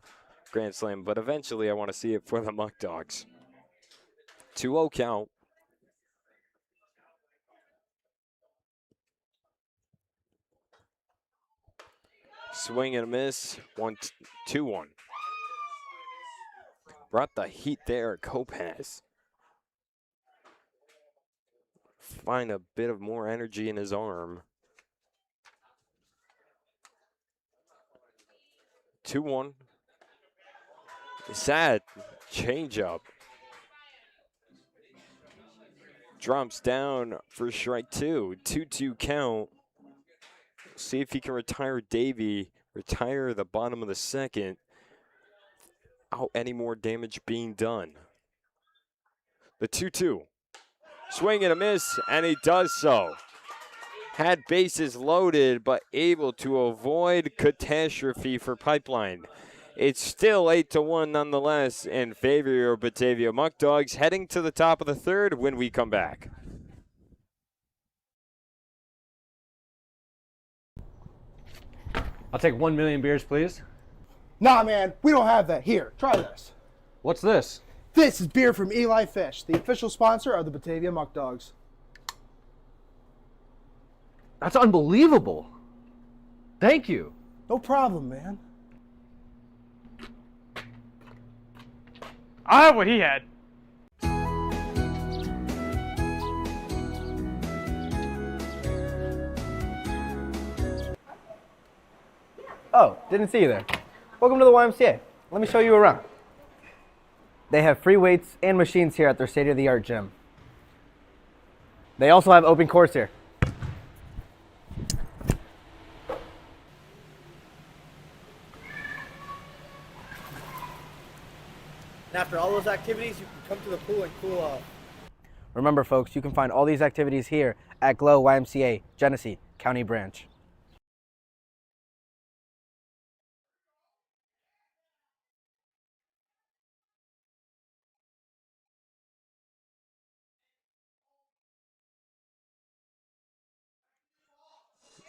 grand slam, but eventually I want to see it for the Muckdogs. 2-0 count. Swing and a miss, 2-1. Brought the heat there, Kopaz. Find a bit of more energy in his arm. 2-1. Sad changeup. Drops down for strike 2. 2-2 count. See if he can retire Davey, retire the bottom of the second without any more damage being done. The 2-2. Swing and a miss, and he does so. Had bases loaded, but able to avoid catastrophe for Pipeline. It's still 8-1 nonetheless in favor of Batavia Muckdogs, heading to the top of the third when we come back. I'll take 1 million beers, please. Nah, man, we don't have that. Here, try this. What's this? This is beer from Eli Fish, the official sponsor of the Batavia Muckdogs. That's unbelievable. Thank you. No problem, man. I have what he had. Oh, didn't see you there. Welcome to the YMCA. Let me show you around. They have free weights and machines here at their state-of-the-art gym. They also have open courts here. And after all those activities, you can come to the pool and cool off. Remember, folks, you can find all these activities here at Glow YMCA, Genesee County Branch.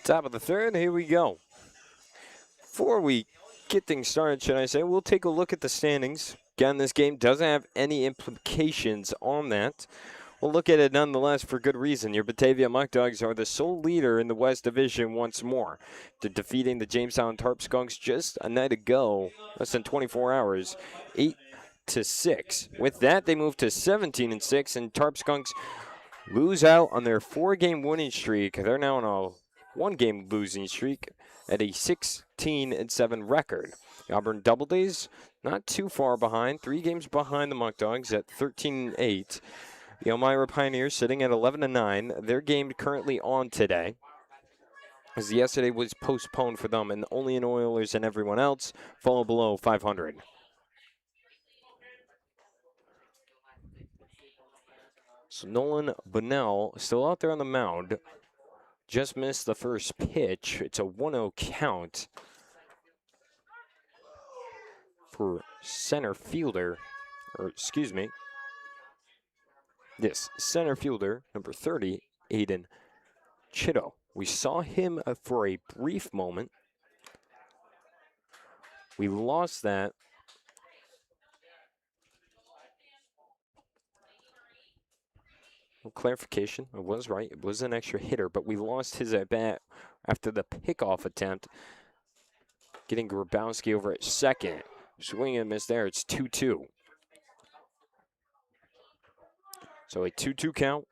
Top of the third, here we go. Before we get things started, should I say, we'll take a look at the standings. Again, this game doesn't have any implications on that. We'll look at it nonetheless for good reason. Your Batavia Muckdogs are the sole leader in the West Division once more. They're defeating the Jamestown Tarp Skunks just a night ago, less than 24 hours, 8-6. With that, they move to 17-6, and Tarp Skunks lose out on their 4-game winning streak. They're now on a 1-game losing streak at a 16-7 record. The Auburn Doubledays not too far behind, 3 games behind the Muckdogs at 13-8. The Elmira Pioneers sitting at 11-9. Their game currently on today, as yesterday was postponed for them, and only in Oilers and everyone else fall below 500. So Nolan Bunnell still out there on the mound. Just missed the first pitch. It's a 1-0 count for center fielder, or excuse me. Yes, center fielder, number 30, Aiden Chitto. We saw him for a brief moment. We lost that. Well, clarification, I was right. It was an extra hitter, but we lost his at-bat after the pickoff attempt. Getting Grabowski over at second. Swing and miss there. It's 2-2. So a 2-2 count.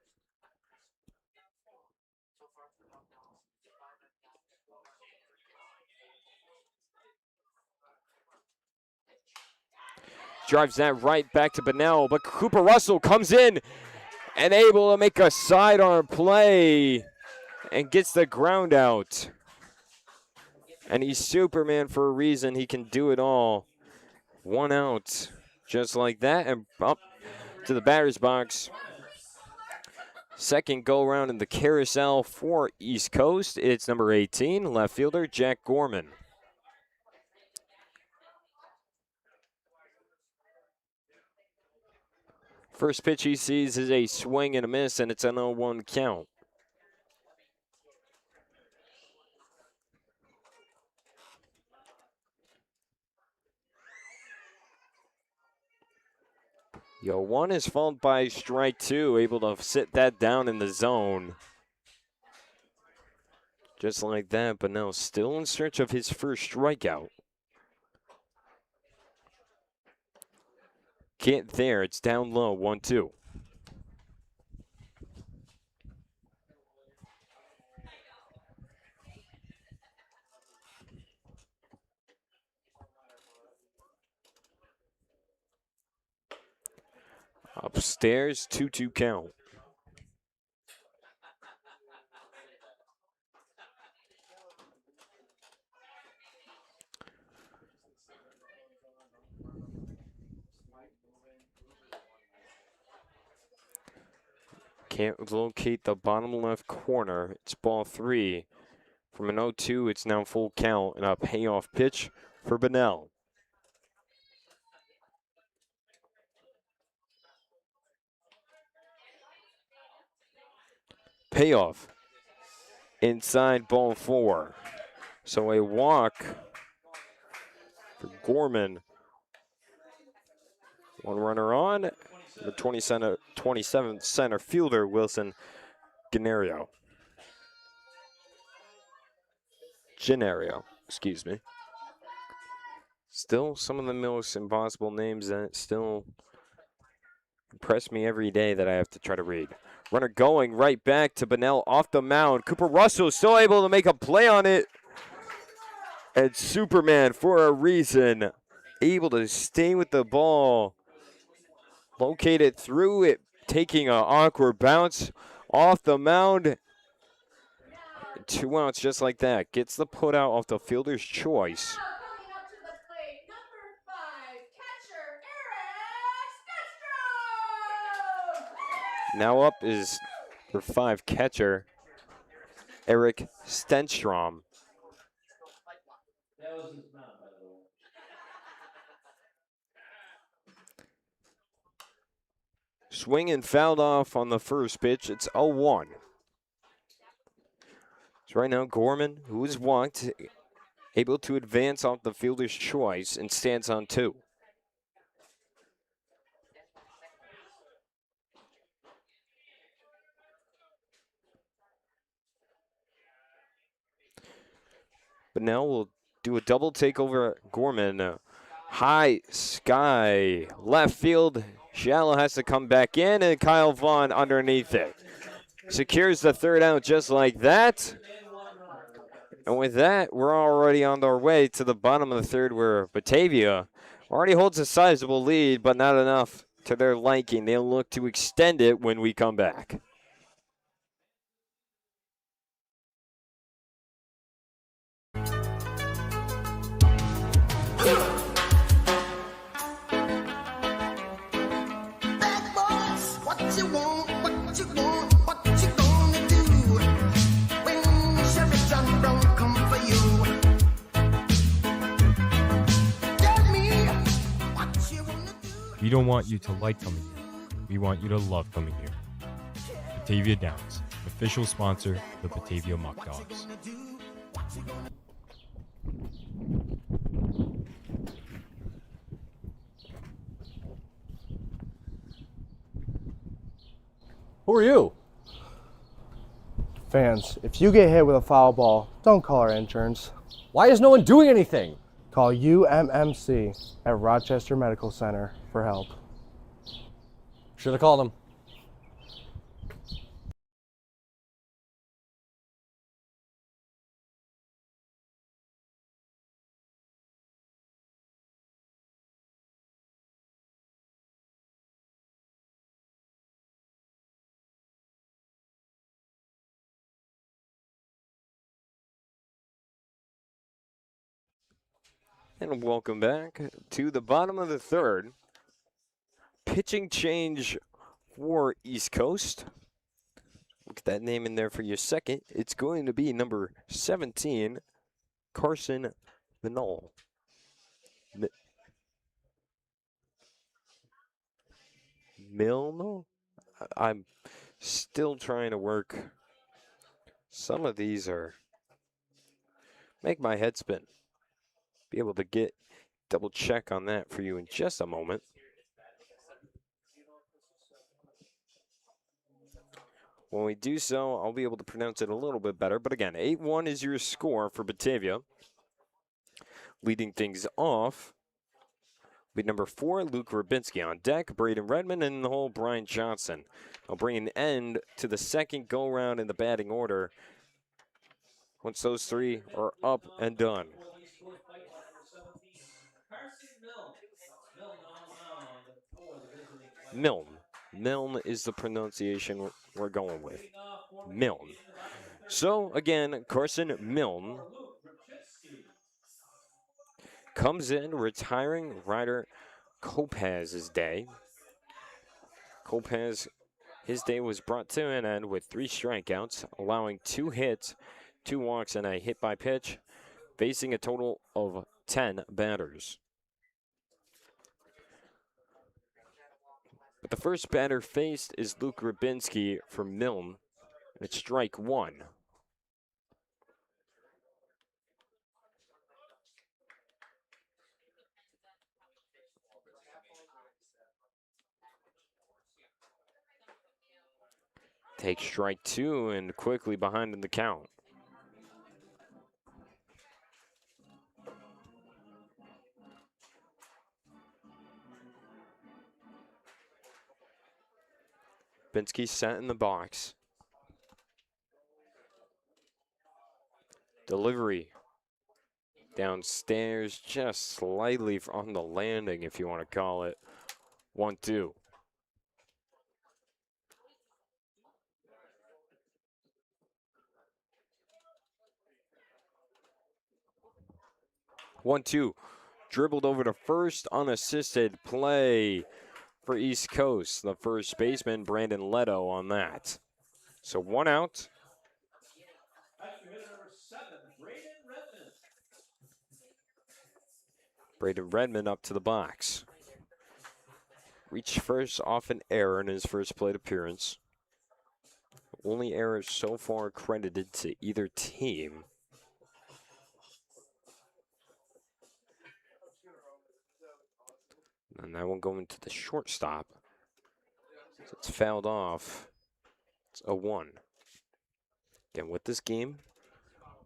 Drives that right back to Bunnell, but Cooper Russell comes in and able to make a sidearm play and gets the ground out. And he's Superman for a reason. He can do it all. 1 out, just like that, and up to the batter's box. Second go around in the carousel for East Coast. It's number 18, left fielder Jack Gorman. First pitch he sees is a swing and a miss, and it's an 0-1 count. Yo, 1 is followed by strike 2, able to sit that down in the zone. Just like that, but now still in search of his first strikeout. Can't there, it's down low, 1-2. Upstairs, 2-2 count. Can't locate the bottom left corner. It's ball 3. From an 0-2, it's now full count and a payoff pitch for Bunnell. Payoff inside ball 4. So a walk for Gorman. 1 runner on. The 27th center fielder, Wilson Gennaro, excuse me. Still some of the most impossible names that still impress me every day that I have to try to read. Runner going right back to Bunnell off the mound. Cooper Russell still able to make a play on it. And Superman, for a reason, able to stay with the ball. Locate it through it, taking an awkward bounce off the mound. 2 outs just like that. Gets the put out off the fielder's choice. Now up is for 5 catcher, Eric Stenstrom. That was his mouth, by the way. Swing and fouled off on the first pitch. It's 0-1. So right now, Gorman, who is walked, able to advance off the fielder's choice and stands on 2. But now we'll do a double take over Gorman. High sky, left field. Shallow has to come back in, and Kyle Vaughn underneath it. Secures the 3rd out just like that. And with that, we're already on our way to the bottom of the 3rd, where Batavia already holds a sizable lead, but not enough to their liking. They'll look to extend it when we come back. We don't want you to like coming here. We want you to love coming here. Batavia Downs, official sponsor of the Batavia Muckdogs. Who are you? Fans, if you get hit with a foul ball, don't call our interns. Why is no one doing anything? Call UMMC at Rochester Medical Center for help. Should have called him. And welcome back to the bottom of the third. Pitching change for East Coast. Look at that name in there for your second. It's going to be number 17, Carson Minol. Milno? I'm still trying to work. Some of these are make my head spin. Be able to get double check on that for you in just a moment. When we do so, I'll be able to pronounce it a little bit better. But again, 8-1 is your score for Batavia. Leading things off, be number 4, Luke Rabinski on deck, Braden Redmond, and the whole Brian Johnson. I'll bring an end to the second go-round in the batting order once those three are up and done. Milne. Milne is the pronunciation we're going with. Milne. So, again, Carson Milne comes in, retiring Ryder Kopaz's day. Kopaz, his day was brought to an end with 3 strikeouts, allowing 2 hits, 2 walks, and a hit by pitch, facing a total of 10 batters. But the first batter faced is Luke Rabinski from Milne. It's strike 1. Takes strike 2 and quickly behind in the count. Rabinski sat in the box. Delivery downstairs, just slightly on the landing, if you want to call it. 1-2. Dribbled over to first, unassisted play for East Coast. The first baseman, Brandon Leto, on that. So 1 out. Braden Redmond up to the box. Reached first off an error in his first plate appearance. Only error so far credited to either team. And that one going to the shortstop. So it's fouled off. It's a 1. Again, with this game,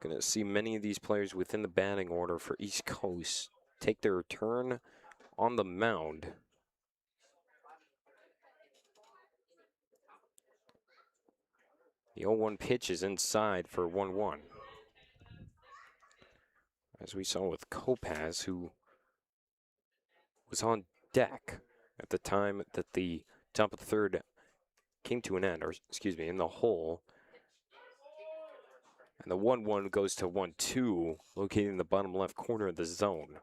going to see many of these players within the batting order for East Coast take their turn on the mound. The 0-1 pitch is inside for 1-1. As we saw with Kopaz, who was on deck at the time that the top of the third came to an end, or excuse me, in the hole. And the 1-1 goes to 1-2, located in the bottom left corner of the zone.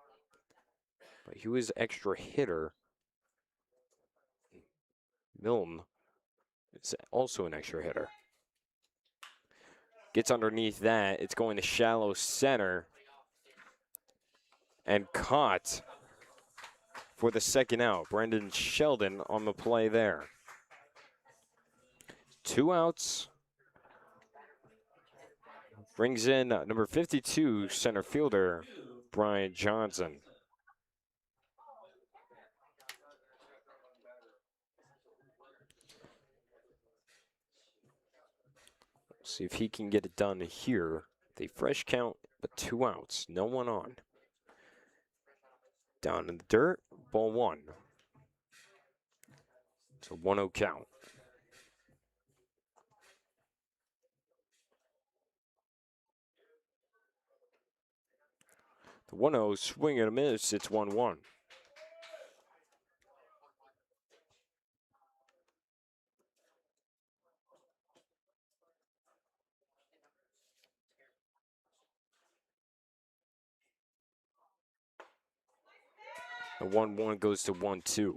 But he was extra hitter. Milne is also an extra hitter. Gets underneath that. It's going to shallow center. And caught for the second out. Brendan Sheldon on the play there. 2 outs. Brings in number 52 center fielder, Brian Johnson. See if he can get it done here. The fresh count, but 2 outs. No one on. Down in the dirt, ball 1. It's a 1-0 count. The 1-0 swing and a miss. It's 1-1. The 1-1 goes to 1-2.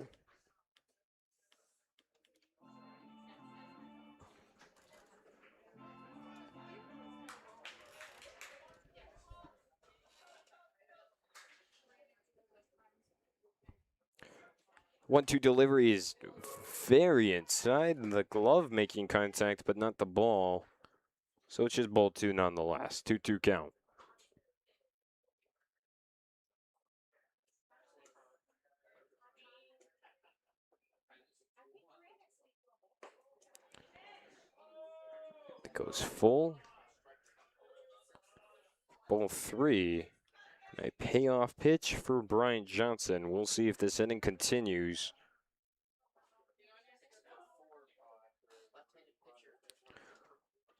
One-two delivery is very inside the glove, making contact, but not the ball. So it's just ball 2 nonetheless. 2-2 count. It goes full. Ball 3. A payoff pitch for Brian Johnson. We'll see if this inning continues.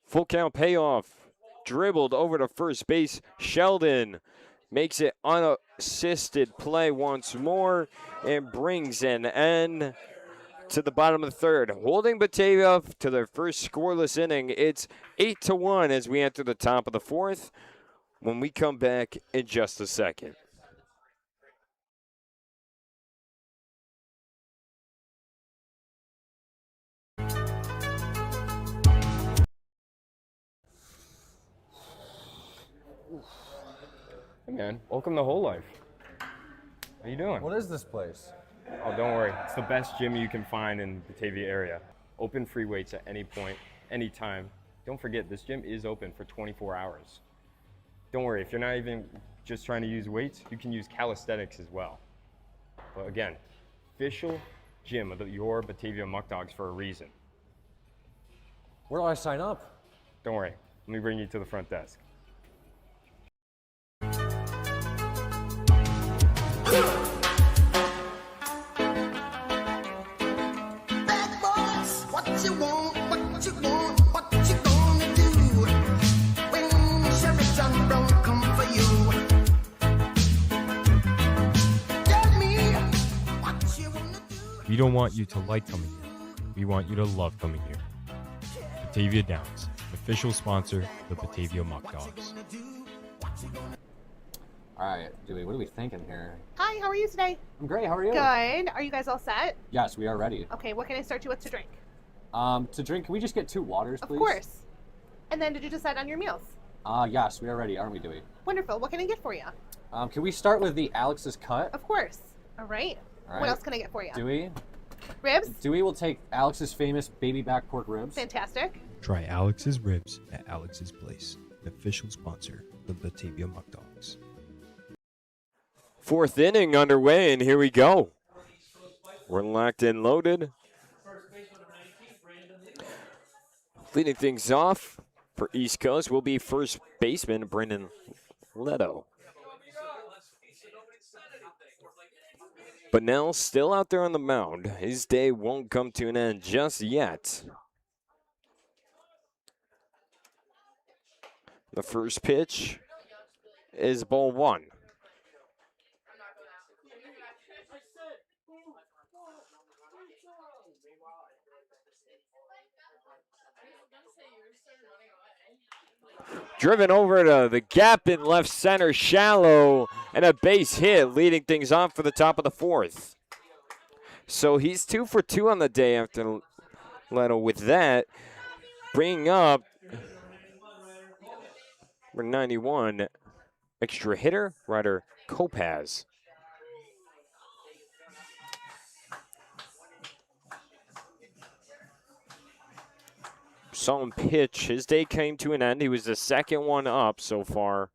Full count payoff. Dribbled over to first base. Sheldon makes it unassisted play once more and brings an end to the bottom of the third. Holding Batavia to their first scoreless inning. It's 8-1 as we enter the top of the fourth when we come back in just a second. Hey man, welcome to Whole Life. How you doing? What is this place? Oh, don't worry. It's the best gym you can find in the Batavia area. Open free weights at any point, anytime. Don't forget, this gym is open for 24 hours. Don't worry, if you're not even just trying to use weights, you can use calisthenics as well. But again, official gym of your Batavia Muckdogs for a reason. Where do I sign up? Don't worry, let me bring you to the front desk. We don't want you to like coming here. We want you to love coming here. Batavia Downs, official sponsor of the Batavia Muckdogs. All right, Dewey, what are we thinking here? Hi, how are you today? I'm great, how are you? Good. Are you guys all set? Yes, we are ready. Okay, what can I start you with to drink? To drink, can we just get 2 waters, please? Of course. And then did you decide on your meals? Yes, we are ready, aren't we, Dewey? Wonderful. What can I get for you? Can we start with the Alex's Cut? Of course. All right. All right. What else can I get for you? Dewey? Ribs? Dewey will take Alex's famous baby back pork ribs. Fantastic. Try Alex's Ribs at Alex's Place, an official sponsor of the Batavia Muckdogs. Fourth inning underway, and here we go. We're locked and loaded. Leading things off for East Coast will be first baseman Brendan Leto. But Nell still out there on the mound. His day won't come to an end just yet. The first pitch is ball 1. Driven over to the gap in left center, shallow, and a base hit, leading things off for the top of the fourth. So he's 2 for 2 on the day after Leto with that, bringing up number 91, extra hitter, Ryder Kopaz. Saw him pitch. His day came to an end. He was the second one up so far.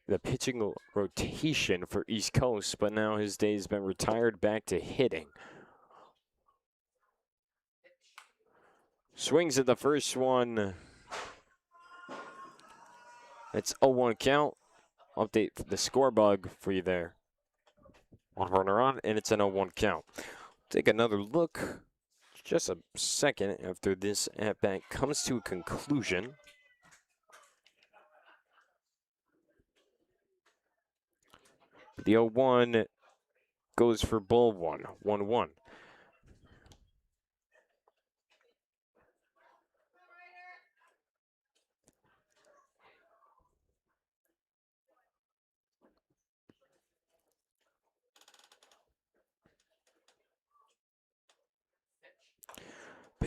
The pitching rotation for East Coast, but now his day's been retired back to hitting. Swings at the first one. It's 0-1 count. Update the score bug for you there. One runner on, and it's an 0-1 count. Take another look. Just a second after this at-bat comes to a conclusion. The 0-1 goes for ball 1, 1-1.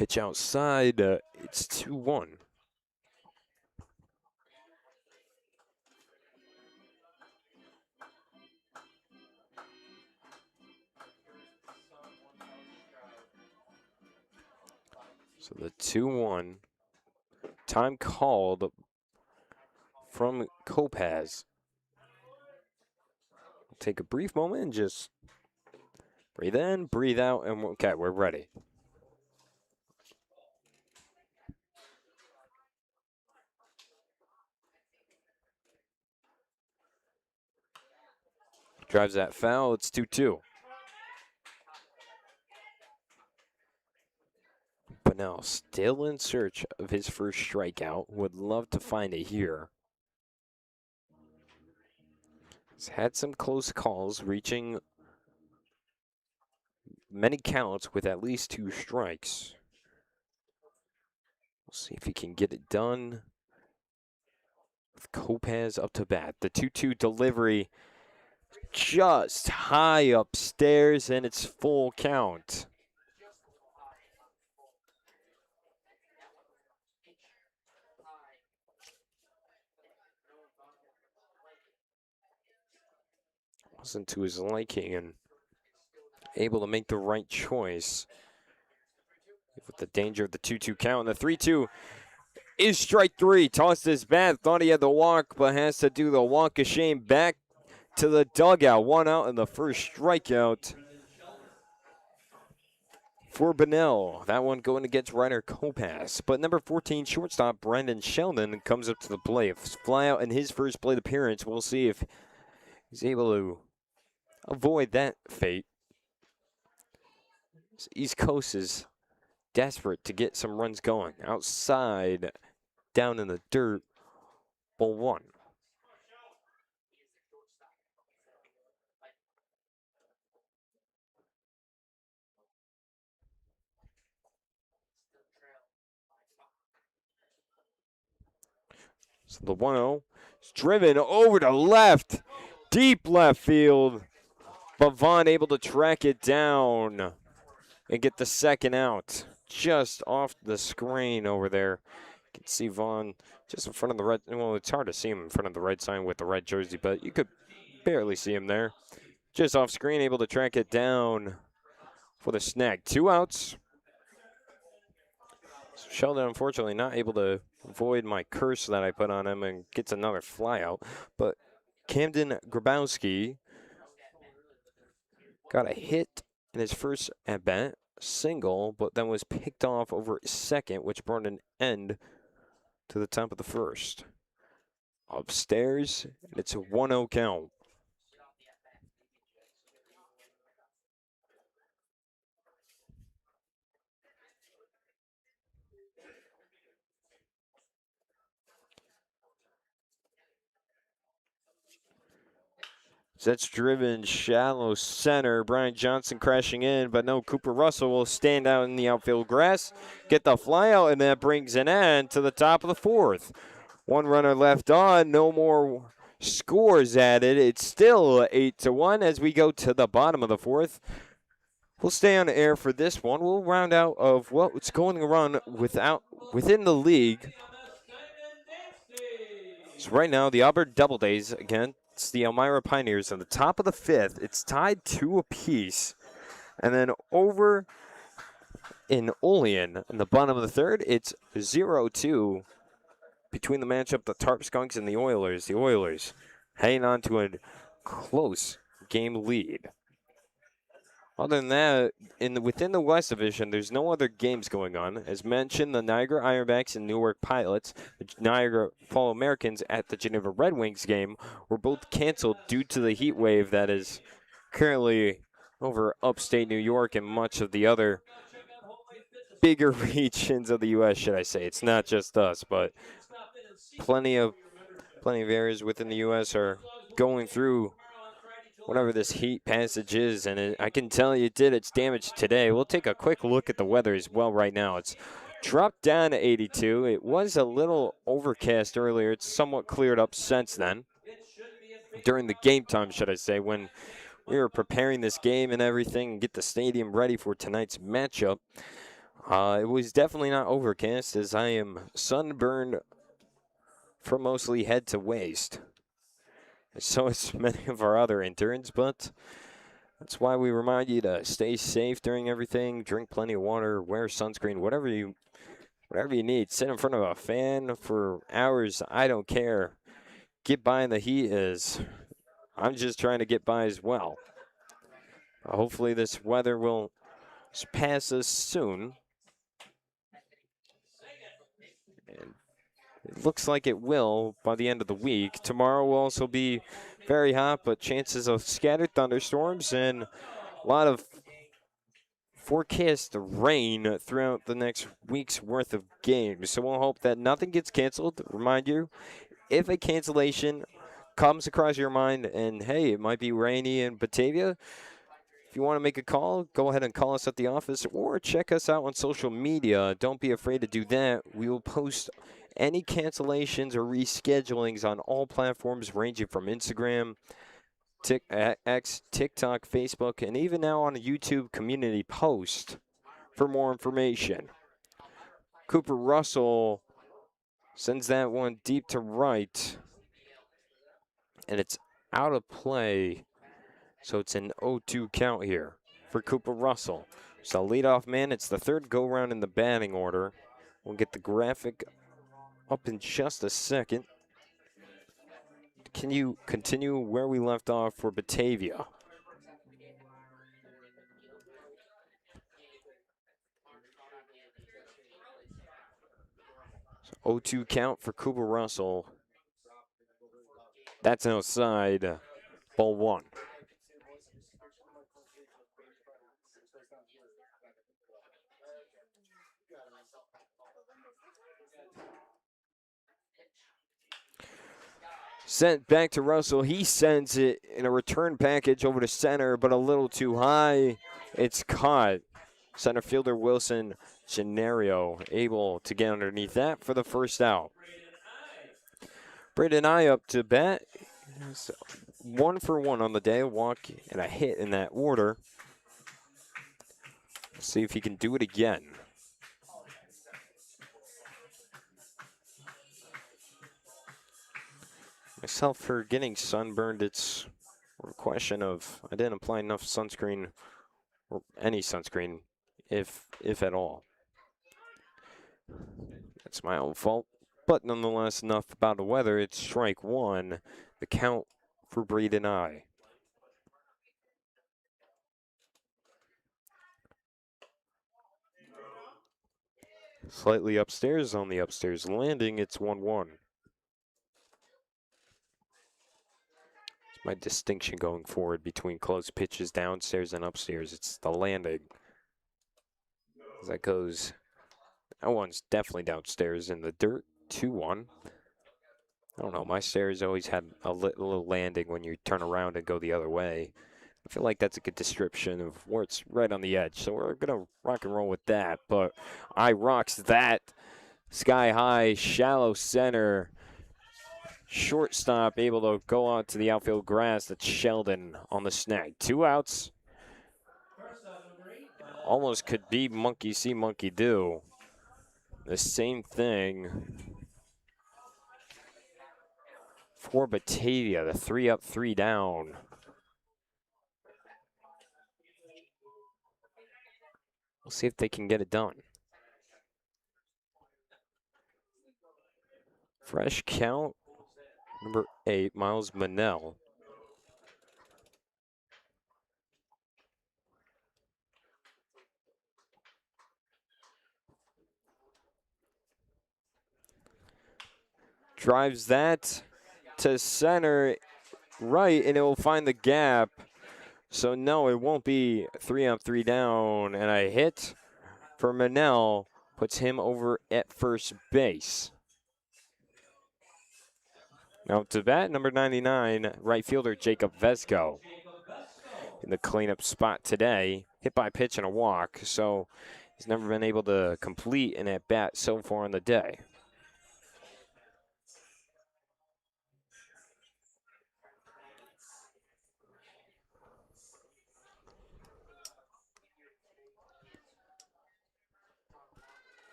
Pitch outside. It's 2-1. So the 2-1. Time called from Kopaz. Take a brief moment and just breathe in, breathe out, and okay, we're ready. Drives that foul. It's 2-2. But now, still in search of his first strikeout. Would love to find it here. He's had some close calls, reaching many counts with at least 2 strikes. We'll see if he can get it done. With Kopaz up to bat. The 2-2 delivery just high upstairs, and it's full count. Wasn't to his liking and able to make the right choice. With the danger of the 2-2 count. And the 3-2 is strike 3. Tossed his bat. Thought he had the walk, but has to do the walk of shame back to the dugout. 1 out in the first strikeout for Bunnell. That one going against Ryder Kopaz. But number 14, shortstop Brendan Sheldon comes up to the plate. Fly out in his first plate appearance. We'll see if he's able to avoid that fate. East Coast is desperate to get some runs going. Outside, down in the dirt, ball 1. So the 1-0 is driven over to left, deep left field. But Vaughn able to track it down and get the second out. Just off the screen over there. You can see Vaughn just in front of the red. Well, it's hard to see him in front of the red sign with the red jersey, but you could barely see him there. Just off screen, able to track it down for the snag. 2 outs. So Sheldon, unfortunately, not able to avoid my curse that I put on him and gets another fly out. But Camden Grabowski got a hit in his first at-bat, single, but then was picked off over second, which brought an end to the top of the first. Upstairs, and it's a 1-0 count. That's driven shallow center. Brian Johnson crashing in, but no, Cooper Russell will stand out in the outfield grass, get the fly out, and that brings an end to the top of the 4th. 1 runner left on, no more scores added. It's still 8-1 as we go to the bottom of the 4th. We'll stay on air for this one. We'll round out of what's going around within the league. So right now, the Auburn Doubledays again. It's the Elmira Pioneers on the top of the 5th. It's tied 2 apiece. And then over in Olean in the bottom of the 3rd, it's 0-2 between the matchup, the Tarp Skunks and the Oilers. The Oilers hanging on to a close game lead. Other than that, within the West Division, there's no other games going on. As mentioned, the Niagara Ironbacks and Newark Pilots, the Niagara Fall Americans at the Geneva Red Wings game were both canceled due to the heat wave that is currently over upstate New York and much of the other bigger regions of the U.S., should I say. It's not just us, but plenty of areas within the U.S. are going through whatever this heat passage is, and I can tell you it did its damage today. We'll take a quick look at the weather as well right now. It's dropped down to 82. It was a little overcast earlier. It's somewhat cleared up since then. During the game time, should I say, when we were preparing this game and everything and get the stadium ready for tonight's matchup. It was definitely not overcast, as I am sunburned from mostly head to waist. So is many of our other interns, but that's why we remind you to stay safe during everything, drink plenty of water, wear sunscreen, whatever you need. Sit in front of a fan for hours, I don't care. Get by in the heat I'm just trying to get by as well. Hopefully this weather will pass us soon. And it looks like it will by the end of the week. Tomorrow will also be very hot, but chances of scattered thunderstorms and a lot of forecast rain throughout the next week's worth of games. So we'll hope that nothing gets canceled. Remind you, if a cancellation comes across your mind and, hey, it might be rainy in Batavia, if you want to make a call, go ahead and call us at the office or check us out on social media. Don't be afraid to do that. We will post any cancellations or reschedulings on all platforms ranging from Instagram, X, TikTok, Facebook, and even now on a YouTube community post for more information. Cooper Russell sends that one deep to right, and it's out of play, so it's an 0-2 count here for Cooper Russell. So leadoff man, it's the third go-round in the batting order. We'll get the graphic up in just a second. Can you continue where we left off for Batavia? So 0-2 count for Cooper Russell. That's outside, ball one. Sent back to Russell. He sends it in a return package over to center, but a little too high. It's caught. Center fielder Wilson Gennario able to get underneath that for the first out. Braden I up to bat. 1 for 1 on the day. A walk and a hit in that order. Let's see if he can do it again. Myself for getting sunburned, it's a question of I didn't apply enough sunscreen, or any sunscreen, if at all. That's my own fault. But nonetheless, enough about the weather. It's strike one. The count for Braden I. Slightly upstairs on the upstairs landing. It's 1-1. It's my distinction going forward between close pitches downstairs and upstairs. It's the landing. As that goes, that one's definitely downstairs in the dirt. 2-1. I don't know, my stairs always had a little landing when you turn around and go the other way. I feel like that's a good description of where it's right on the edge. So we're going to rock and roll with that. But I rocks that. Sky high, shallow center. Shortstop able to go out to the outfield grass. That's Sheldon on the snag. 2 outs. Almost could be monkey see, monkey do. The same thing for Batavia. The 3 up, 3 down. We'll see if they can get it done. Fresh count, number 8, Miles Manel. Drives that to center right, and it will find the gap. So no, it won't be 3 up, 3 down, and a hit for Manel puts him over at first base. Now to bat, number 99, right fielder Jacob Vesco in the cleanup spot today. Hit by pitch and a walk, so he's never been able to complete an at-bat so far in the day.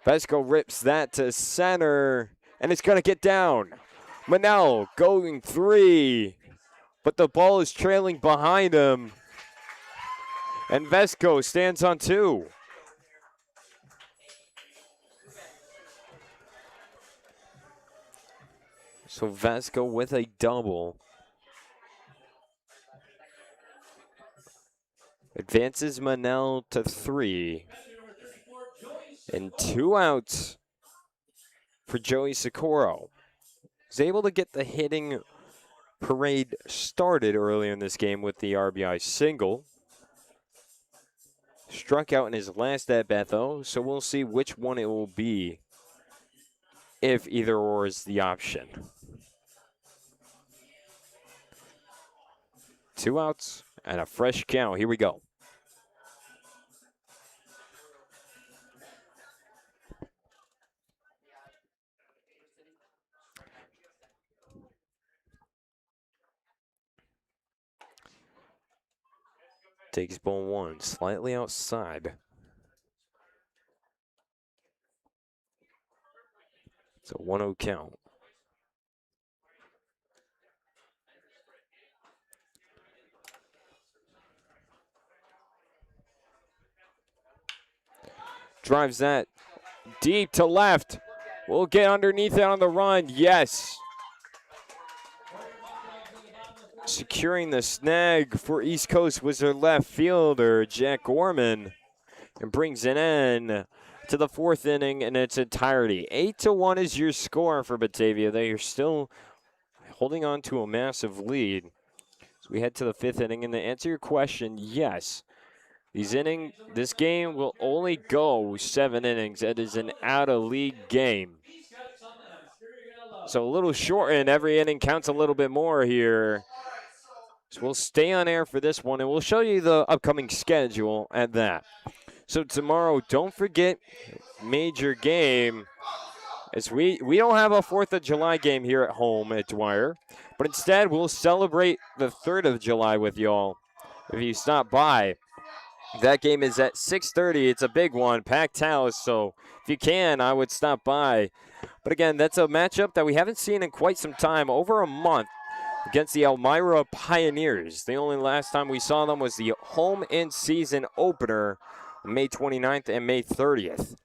Vesco rips that to center, and it's going to get down. Manel going 3, but the ball is trailing behind him. And Vesco stands on 2. So Vesco with a double. Advances Manel to 3. And 2 outs for Joey Socorro. He's able to get the hitting parade started earlier in this game with the RBI single. Struck out in his last at-bat, though, so we'll see which one it will be if either or is the option. 2 outs and a fresh count. Here we go. Takes ball 1, slightly outside. It's a 1-0 count. Drives that deep to left. We'll get underneath it on the run. Yes. Securing the snag for East Coast was their left fielder, Jack Gorman, and brings it in to the 4th inning in its entirety. 8-1 is your score for Batavia. They are still holding on to a massive lead. So we head to the 5th inning, and to answer your question, yes. This game will only go 7 innings. It is an out-of-league game. So a little shortened. Every inning counts a little bit more here. So we'll stay on air for this one, and we'll show you the upcoming schedule at that. So tomorrow, don't forget, major game. As we don't have a 4th of July game here at home at Dwyer, but instead we'll celebrate the 3rd of July with y'all if you stop by. That game is at 6:30. It's a big one, packed house, so if you can, I would stop by. But again, that's a matchup that we haven't seen in quite some time, over a month, against the Elmira Pioneers. The only last time we saw them was the home in-season opener, May 29th and May 30th.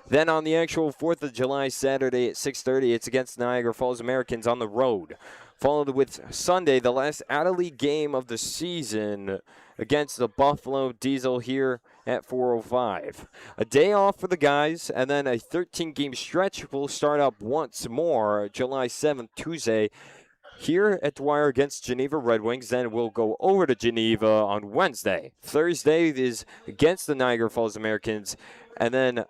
Then on the actual 4th of July Saturday at 6:30, it's against Niagara Falls Americans on the road. Followed with Sunday, the last out-of-league game of the season against the Buffalo Diesel here at 4:05. A day off for the guys, and then a 13-game stretch will start up once more July 7th, Tuesday, here at Dwyer against Geneva Red Wings. Then we'll go over to Geneva on Wednesday. Thursday is against the Niagara Falls Americans. And then,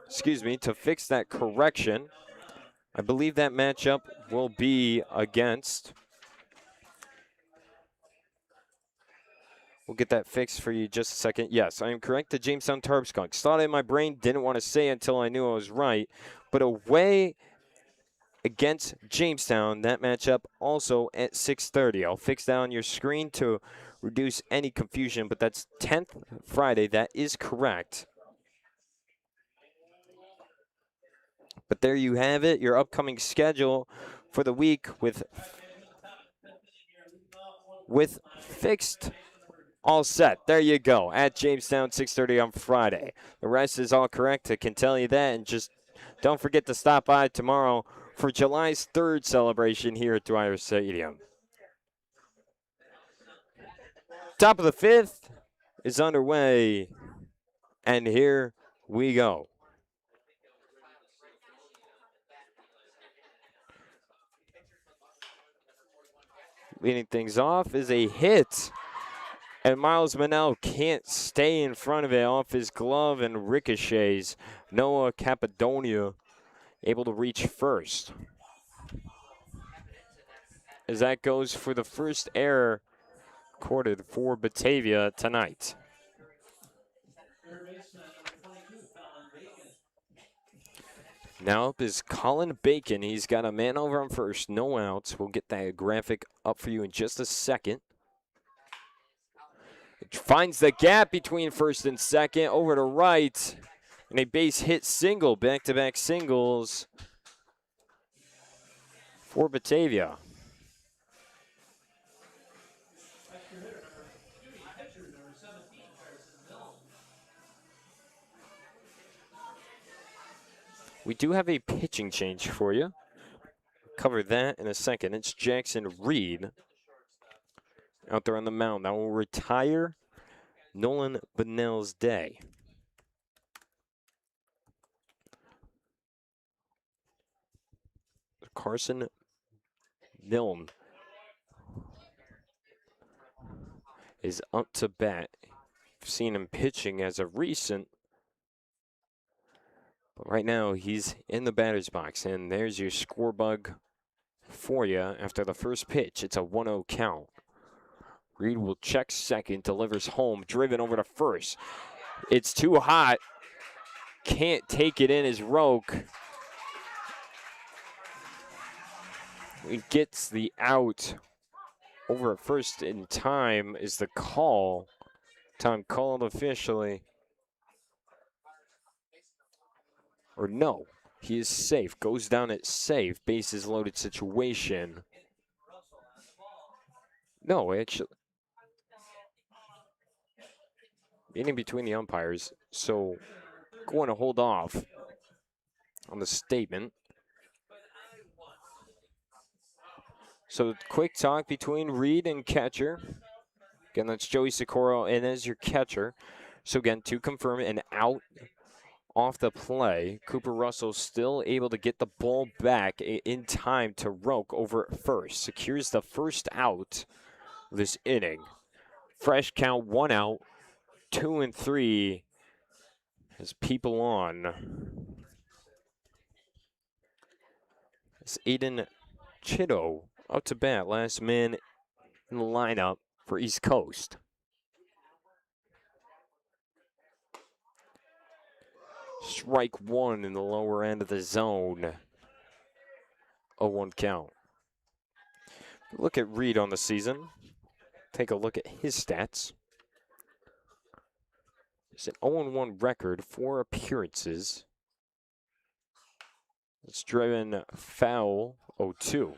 to fix that correction, I believe that matchup will be against, we'll get that fixed for you just a second. Yes, I am correct. The Jamestown Tarpskunks. Thought in my brain, didn't want to say until I knew I was right. But away against Jamestown, that matchup also at 6:30. I'll fix that on your screen to reduce any confusion, but that's 10th Friday. That is correct. But there you have it, your upcoming schedule for the week with fixed, all set. There you go, at Jamestown, 6:30 on Friday. The rest is all correct. I can tell you that, and just don't forget to stop by tomorrow for July's 3rd celebration here at Dwyer Stadium. Top of the 5th is underway, and here we go. Leading things off is a hit, and Miles Manel can't stay in front of it off his glove and ricochets. Noah Capadonia able to reach first. As that goes for the first error recorded for Batavia tonight. Now up is Colin Bacon. He's got a man over on first, no outs. We'll get that graphic up for you in just a second. It finds the gap between first and second, over to right. And a base hit single, back-to-back singles for Batavia. We do have a pitching change for you. Cover that in a second. It's Jackson Reed out there on the mound. That will retire Nolan Bunnell's day. Carson Milne is up to bat. I've seen him pitching as of recent. But right now, he's in the batter's box. And there's your score bug for you after the first pitch. It's a 1-0 count. Reed will check second, delivers home, driven over to first. It's too hot. Can't take it in as Roque. He gets the out over at first in time is the call. Time called officially. Or no, he is safe. Goes down at safe. Bases loaded situation. No, actually. Meeting between the umpires. So going to hold off on the statement. So quick talk between Reed and catcher. Again, that's Joey Socorro and as your catcher. So again, to confirm, an out off the play. Cooper Russell still able to get the ball back in time to Roque over at first. Secures the first out this inning. Fresh count, 1 out, 2 and 3 as people on. It's Aiden Chitto out to bat, last man in the lineup for East Coast. Strike one in the lower end of the zone. 0-1 count. Look at Reed on the season. Take a look at his stats. It's an 0-1 record, 4 appearances. It's driven foul 0-2.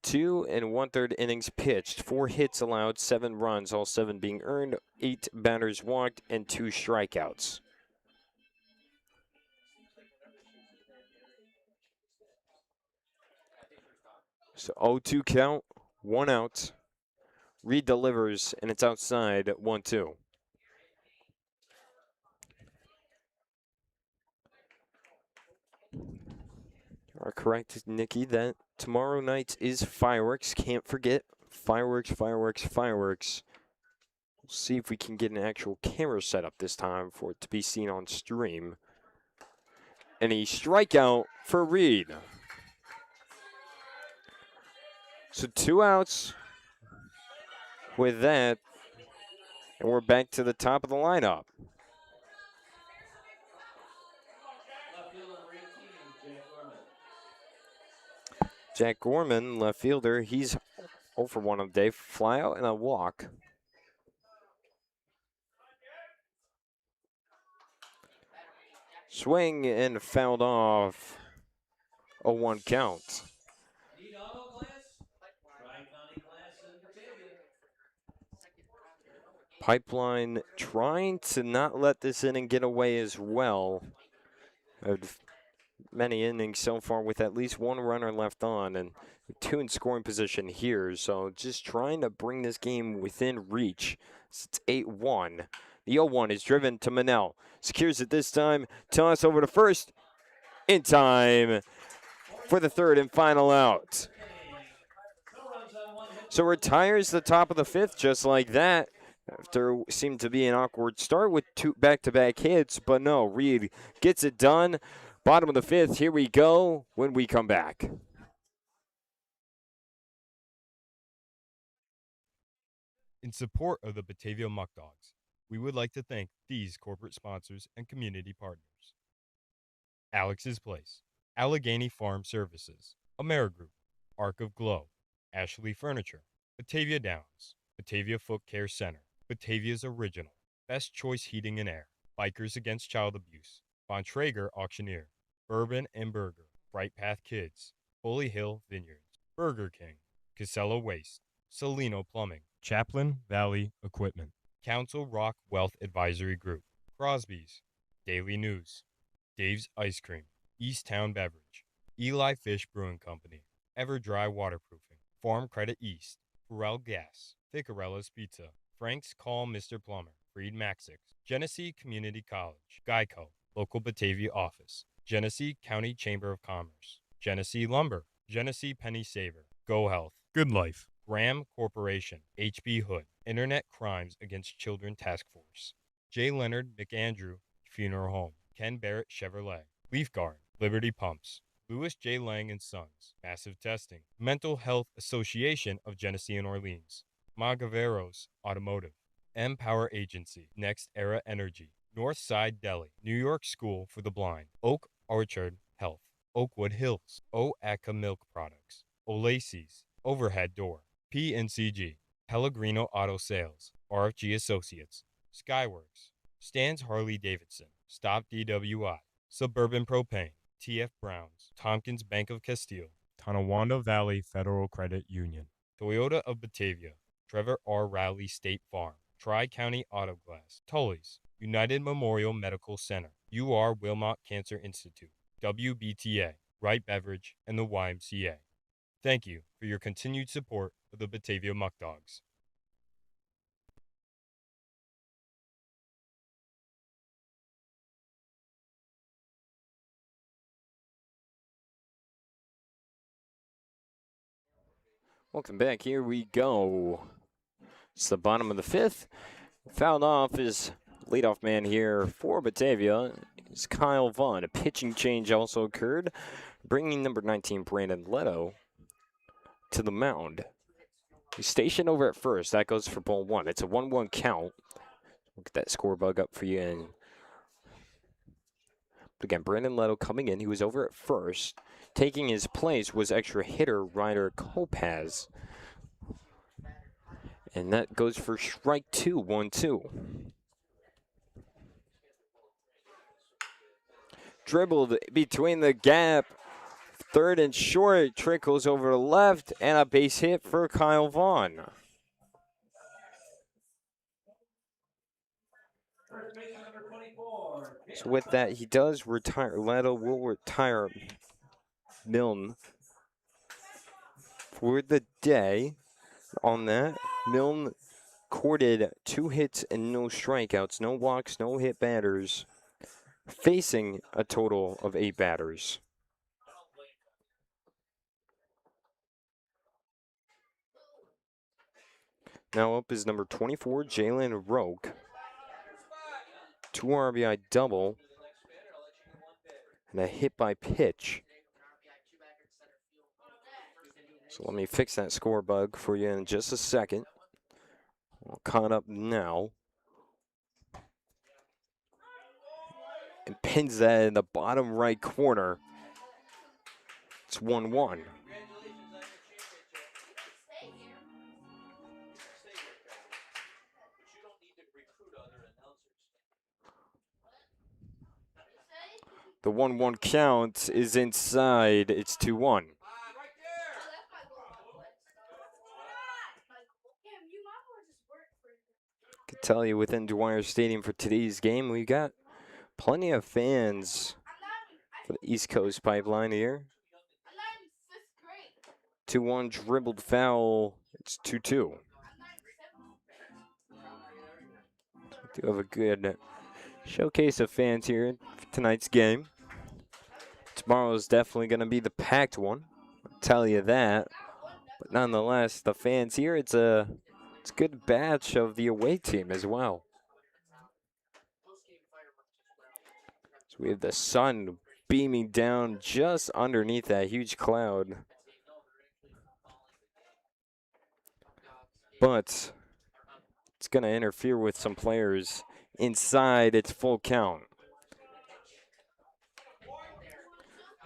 2 1/3 innings pitched, 4 hits allowed, 7 runs, all 7 being earned, 8 batters walked, and 2 strikeouts. So 0-2 count, 1 out. Reed delivers, and it's outside 1-2. You are correct, Nikki, that tomorrow night is fireworks. Can't forget, fireworks, fireworks, fireworks. We'll see if we can get an actual camera set up this time for it to be seen on stream. And a strikeout for Reed. So 2 outs with that, and we're back to the top of the lineup. Jack Gorman, left fielder, he's 0 for 1 on the day. Fly out and a walk. Swing and fouled off. 0-1 count. Pipeline trying to not let this inning get away as well. Many innings so far with at least 1 runner left on and 2 in scoring position here. So just trying to bring this game within reach. It's 8-1. The 0-1 is driven to Manel. Secures it this time. Toss over to first. In time for the 3rd and final out. So retires the top of the 5th just like that. After seemed to be an awkward start with 2 back-to-back hits, but no, Reed gets it done. Bottom of the 5th, here we go when we come back. In support of the Batavia Muckdogs, we would like to thank these corporate sponsors and community partners. Alex's Place, Allegheny Farm Services, AmeriGroup, Arc of Glow, Ashley Furniture, Batavia Downs, Batavia Foot Care Center, Batavia's Original, Best Choice Heating and Air, Bikers Against Child Abuse, Von Traeger Auctioneer, Bourbon and Burger, Bright Path Kids, Holy Hill Vineyards, Burger King, Casella Waste, Salino Plumbing, Chaplin Valley Equipment, Council Rock Wealth Advisory Group, Crosby's, Daily News, Dave's Ice Cream, Easttown Beverage, Eli Fish Brewing Company, Everdry Waterproofing, Farm Credit East, Purell Gas, Ficarella's Pizza, Frank's Call Mr. Plumber, Freed Maxix, Genesee Community College, Geico, Local Batavia Office, Genesee County Chamber of Commerce, Genesee Lumber, Genesee Penny Saver, Go Health, Good Life, Graham Corporation, H.B. Hood, Internet Crimes Against Children Task Force, J. Leonard McAndrew Funeral Home, Ken Barrett Chevrolet, Leaf Guard, Liberty Pumps, Louis J. Lang and Sons, Massive Testing, Mental Health Association of Genesee and Orleans, Magaveros Automotive, M-Power Agency, Next Era Energy, Northside Deli, New York School for the Blind, Oak Orchard Health, Oakwood Hills, O-Aka Milk Products, Olacy's, Overhead Door, PNCG, Pellegrino Auto Sales, RFG Associates, Skyworks, Stan's Harley Davidson, Stop DWI, Suburban Propane, TF Browns, Tompkins Bank of Castile, Tonawanda Valley Federal Credit Union, Toyota of Batavia, Trevor R. Rowley State Farm, Tri-County Auto Glass, Tully's, United Memorial Medical Center, UR Wilmot Cancer Institute, WBTA, Wright Beverage, and the YMCA. Thank you for your continued support of the Batavia Muckdogs. Welcome back. Here we go. It's the bottom of the fifth. Fouled off his leadoff man here for Batavia is Kyle Vaughn. A pitching change also occurred, bringing number 19 Brandon Leto to the mound. He's stationed over at first. That goes for ball one. It's a 1-1 count. We'll get that score bug up for you. And again, Brandon Leto coming in. He was over at first. Taking his place was extra hitter Ryder Kopaz. And that goes for strike two, 1-2. Dribbled between the gap. Third and short, trickles over to left, and a base hit for Kyle Vaughn. So with that, he does retire. Leto will retire Milne for the day. On that, Milne courted 2 hits and no strikeouts, no walks, no hit batters, facing a total of 8 batters. Now up is number 24, Jalen Roque. 2 RBI double and a hit by pitch. So let me fix that score bug for you in just a second. All caught up now. And pins that in the bottom right corner. It's 1-1. The 1-1 count is inside. It's 2-1. I can tell you within Dwyer Stadium for today's game, we got plenty of fans for the East Coast Pipeline here. 2-1 dribbled foul. It's 2-2. We do have a good showcase of fans here for tonight's game. Tomorrow is definitely going to be the packed one. I'll tell you that. But nonetheless, the fans here, it's a good batch of the away team as well. So we have the sun beaming down just underneath that huge cloud. But it's going to interfere with some players inside its full count.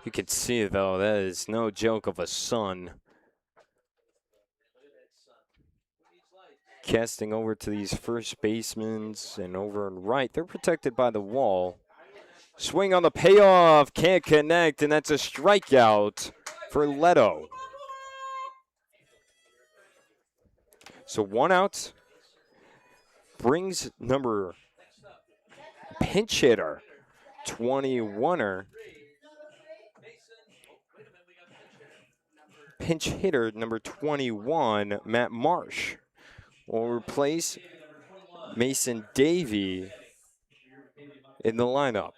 You can see, though, that is no joke of a sun. Casting over to these first basemen and over and right. They're protected by the wall. Swing on the payoff. Can't connect, and that's a strikeout for Leto. So 1 out. Brings number pinch hitter, 21er. Pinch hitter number 21, Matt Marsh, will replace Mason Davey in the lineup.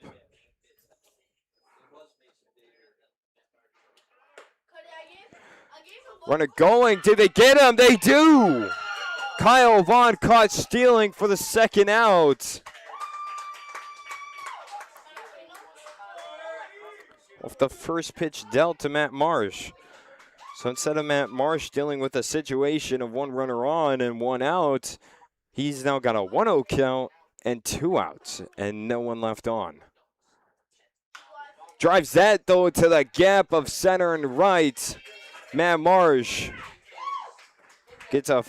Runner going. Did they get him? They do. Kyle Vaughn caught stealing for the 2nd out. Off the first pitch dealt to Matt Marsh. So instead of Matt Marsh dealing with a situation of 1 runner on and 1 out, he's now got a 1-0 count and 2 outs and no one left on. Drives that, though, to the gap of center and right. Matt Marsh gets a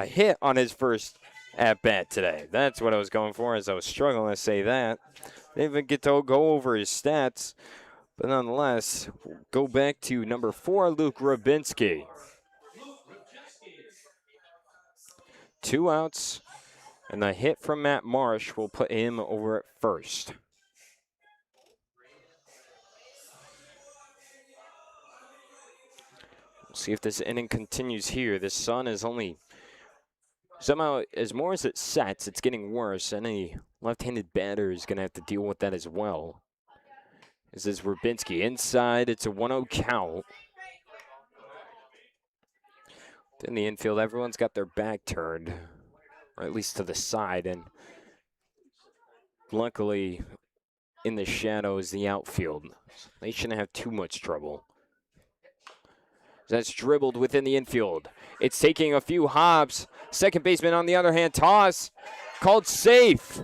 hit on his first at-bat today. That's what I was going for, as I was struggling to say that. Didn't even get to go over his stats. But nonetheless, go back to number 4, Luke Rabinski. 2 outs, and the hit from Matt Marsh will put him over at first. We'll see if this inning continues here. The sun is only somehow, as more as it sets, it's getting worse. Any left-handed batter is going to have to deal with that as well. This is Rabinski inside. It's a 1-0 count. In the infield, everyone's got their back turned, or at least to the side, and luckily in the shadow is the outfield. They shouldn't have too much trouble. That's dribbled within the infield. It's taking a few hops. Second baseman, on the other hand, toss. Called safe.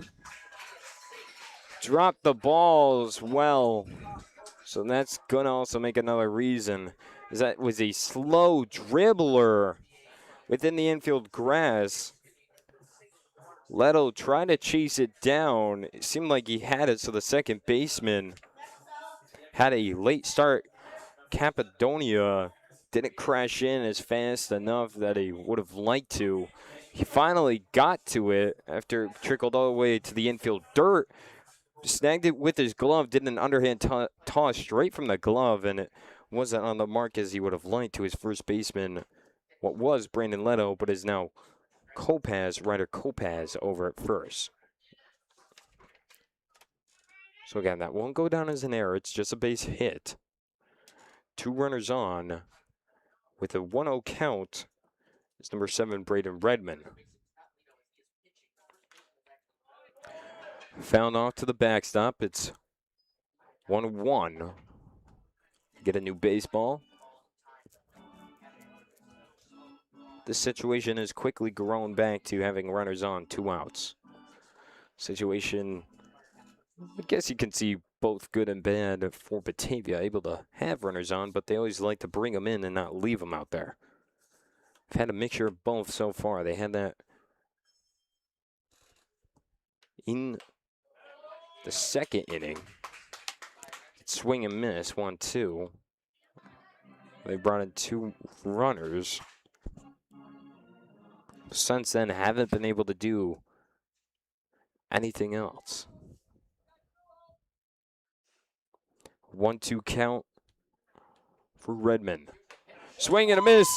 Dropped the ball as well. So that's going to also make another reason. That was a slow dribbler within the infield grass. Leto tried to chase it down. It seemed like he had it, so the second baseman had a late start. Cappadonia didn't crash in as fast enough that he would have liked to. He finally got to it after it trickled all the way to the infield dirt. Snagged it with his glove, did an underhand toss straight from the glove, and it wasn't on the mark as he would have liked to his first baseman, what was Brandon Leto, but is now Ryder Kopaz over at first. So again, that won't go down as an error. It's just a base hit. 2 runners on with a 1-0 count. It's number 7, Braden Redmond. Found off to the backstop. It's 1-1. Get a new baseball. This situation has quickly grown back to having runners on, 2 outs. Situation, I guess you can see both good and bad for Batavia, able to have runners on, but they always like to bring them in and not leave them out there. I've had a mixture of both so far. They had that in the second inning. Swing and miss, 1-2. They brought in 2 runners. Since then, haven't been able to do anything else. 1-2 count for Redmond. Swing and a miss.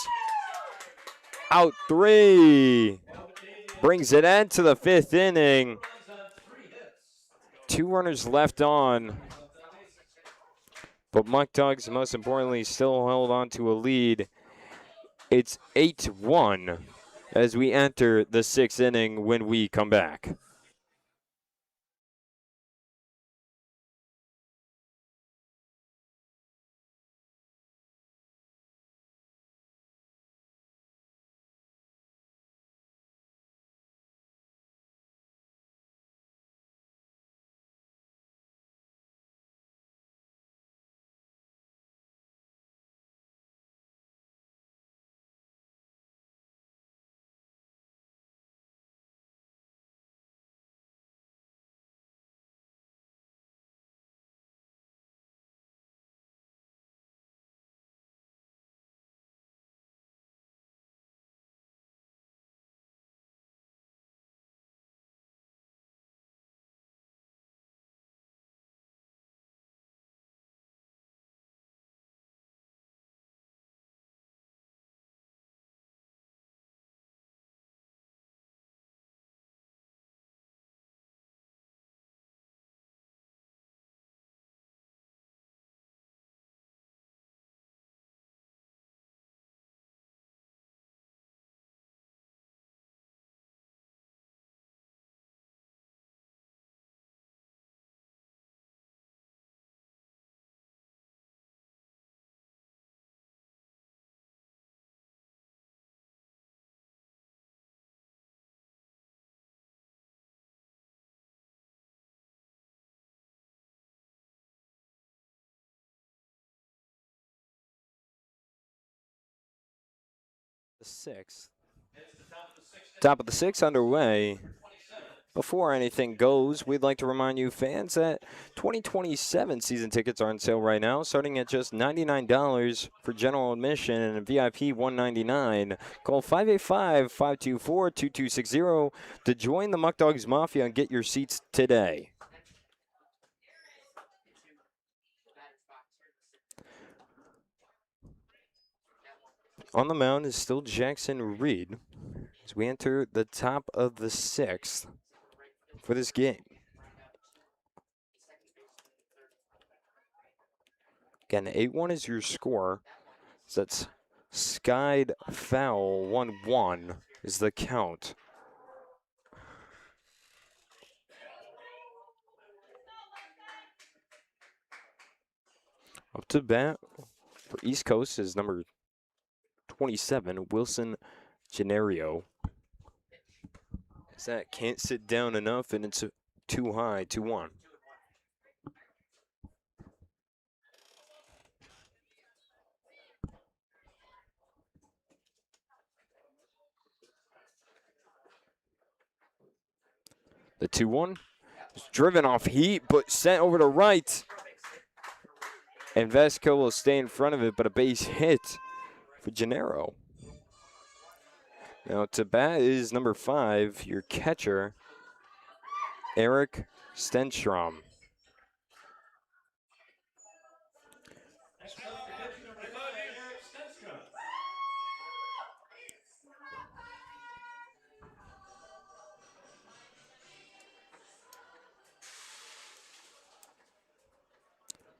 Out 3. Brings it into the 5th inning. 2 runners left on. But Muckdogs, most importantly, still held on to a lead. It's 8-1 as we enter the 6th inning when we come back. The sixth. Top of the sixth underway. Before anything goes, we'd like to remind you fans that 2027 season tickets are on sale right now, starting at just $99 for general admission and VIP $199. Call 585-524-2260 to join the Muckdogs Mafia and get your seats today. On the mound is still Jackson Reed as we enter the top of the sixth for this game. Again, 8-1 is your score. So that's skied foul, 1-1 is the count. Up to bat for East Coast is number 27, Wilson Gennario. That can't sit down enough, and it's too high, 2-1. The 2-1 is driven off heat, but sent over to right. And Vesco will stay in front of it, but a base hit for Gennaro. Now to bat is number 5, your catcher, Eric Stenstrom.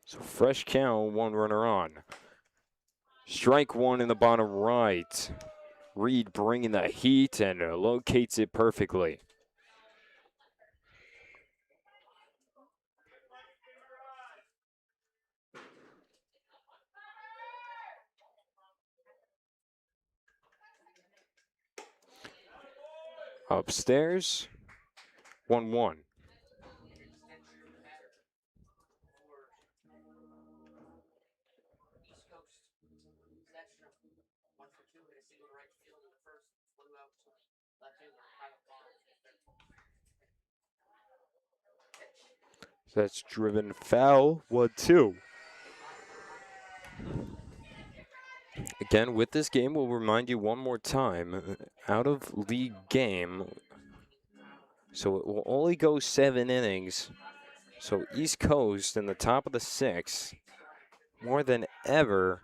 So fresh count, 1 runner on. Strike 1 in the bottom right. Reed bringing the heat and locates it perfectly. Upstairs, 1-1. That's driven foul, 1-2. Again, with this game, we'll remind you one more time, out of league game, so it will only go 7 innings. So East Coast in the top of the 6th, more than ever,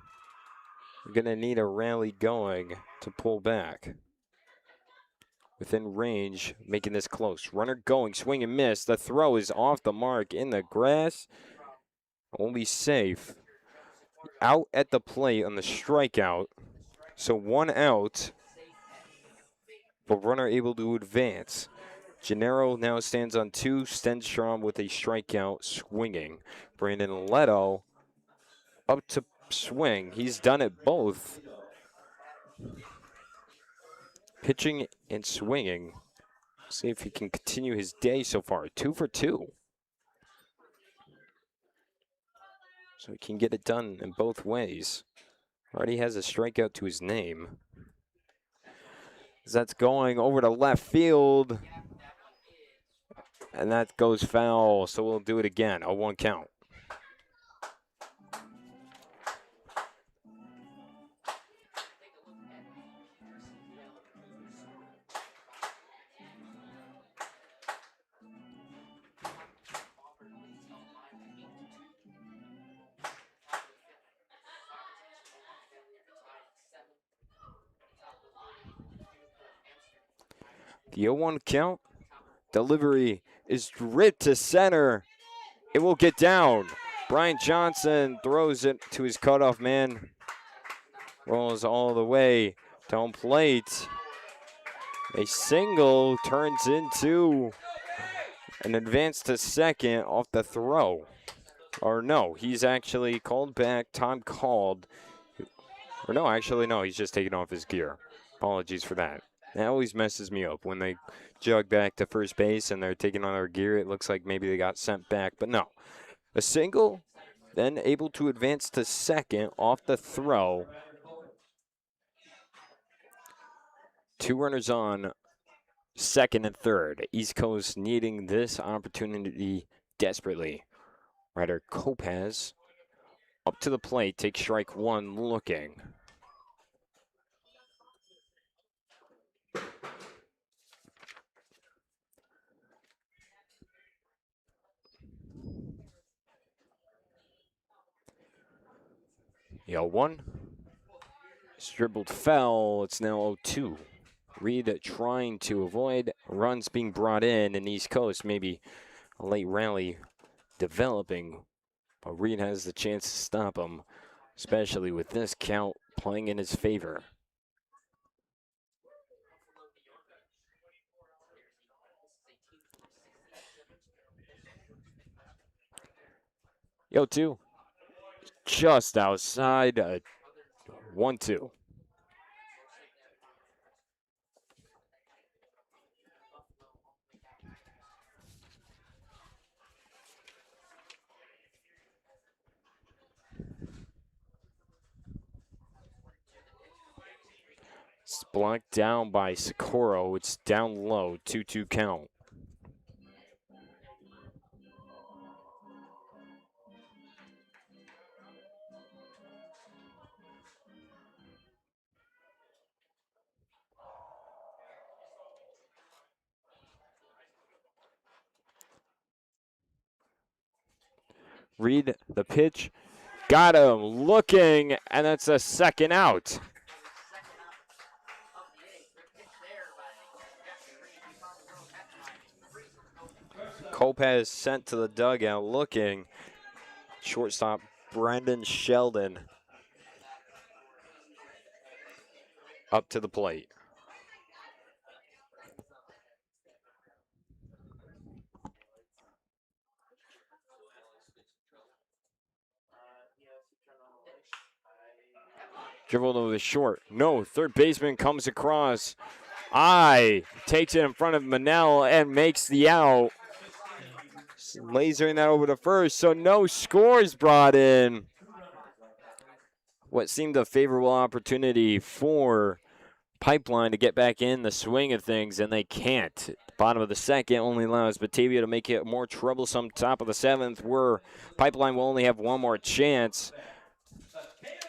we're going to need a rally going to pull back. Within range, making this close. Runner going, swing and miss. The throw is off the mark in the grass. Only safe. Out at the plate on the strikeout. So 1 out, but runner able to advance. Gennaro now stands on 2. Stenstrom with a strikeout swinging. Brandon Leto up to swing. He's done it both. Pitching and swinging. See if he can continue his day so far. 2 for 2. So he can get it done in both ways. Already has a strikeout to his name. That's going over to left field. And that goes foul, so we'll do it again. A 1 count. The 0-1 count. Delivery is ripped to center. It will get down. Brian Johnson throws it to his cutoff man. Rolls all the way to home plate. A single turns into an advance to second off the throw. Or no, he's actually called back. Time called. Or no, actually no, he's just taking off his gear. Apologies for that. That always messes me up when they jog back to first base and they're taking on their gear. It looks like maybe they got sent back, but no. A single, then able to advance to second off the throw. 2 runners on, second and third. East Coast needing this opportunity desperately. Ryder Kopaz up to the plate, takes strike 1, looking. The 0-1. Dribbled foul. It's now 0-2. Reed trying to avoid runs being brought in East Coast. Maybe a late rally developing. But Reed has the chance to stop him, especially with this count playing in his favor. Yo, 2. Just outside. 1-2. It's blocked down by Socorro. It's down low, 2-2 count. Read the pitch. Got him looking, and that's a second out. Kopaz sent to the dugout looking. Shortstop Brendan Sheldon up to the plate. Dribbled over the short. No, third baseman comes across. Takes it in front of Manel and makes the out. Lasering that over to first, so no scores brought in. What seemed a favorable opportunity for Pipeline to get back in the swing of things, and they can't. Bottom of the second only allows Batavia to make it a more troublesome top of the 7th, where Pipeline will only have one more chance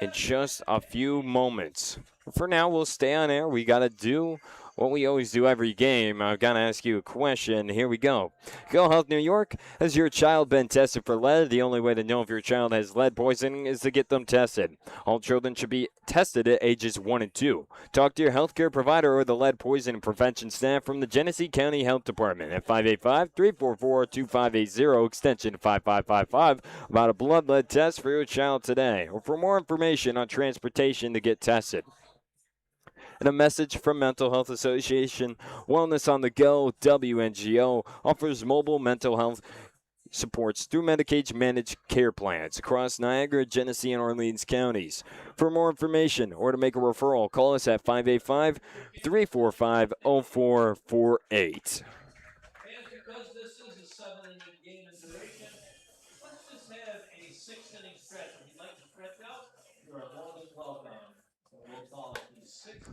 in just a few moments. For now, we'll stay on air. We got to do what we always do every game. I've got to ask you a question. Here we go. Go Health New York. Has your child been tested for lead? The only way to know if your child has lead poisoning is to get them tested. All children should be tested at ages 1 and 2. Talk to your healthcare provider or the lead poisoning prevention staff from the Genesee County Health Department at 585-344-2580, extension 5555, about a blood lead test for your child today. Or for more information on transportation to get tested. And a message from Mental Health Association, Wellness on the Go, WNGO, offers mobile mental health supports through Medicaid managed care plans across Niagara, Genesee, and Orleans counties. For more information or to make a referral, call us at 585-345-0448. Because this is a 7-inning game in duration, let's just have a 6-inning stretch. If you'd like to stretch out, you are more than welcome. We'll call it the 6-inning stretch.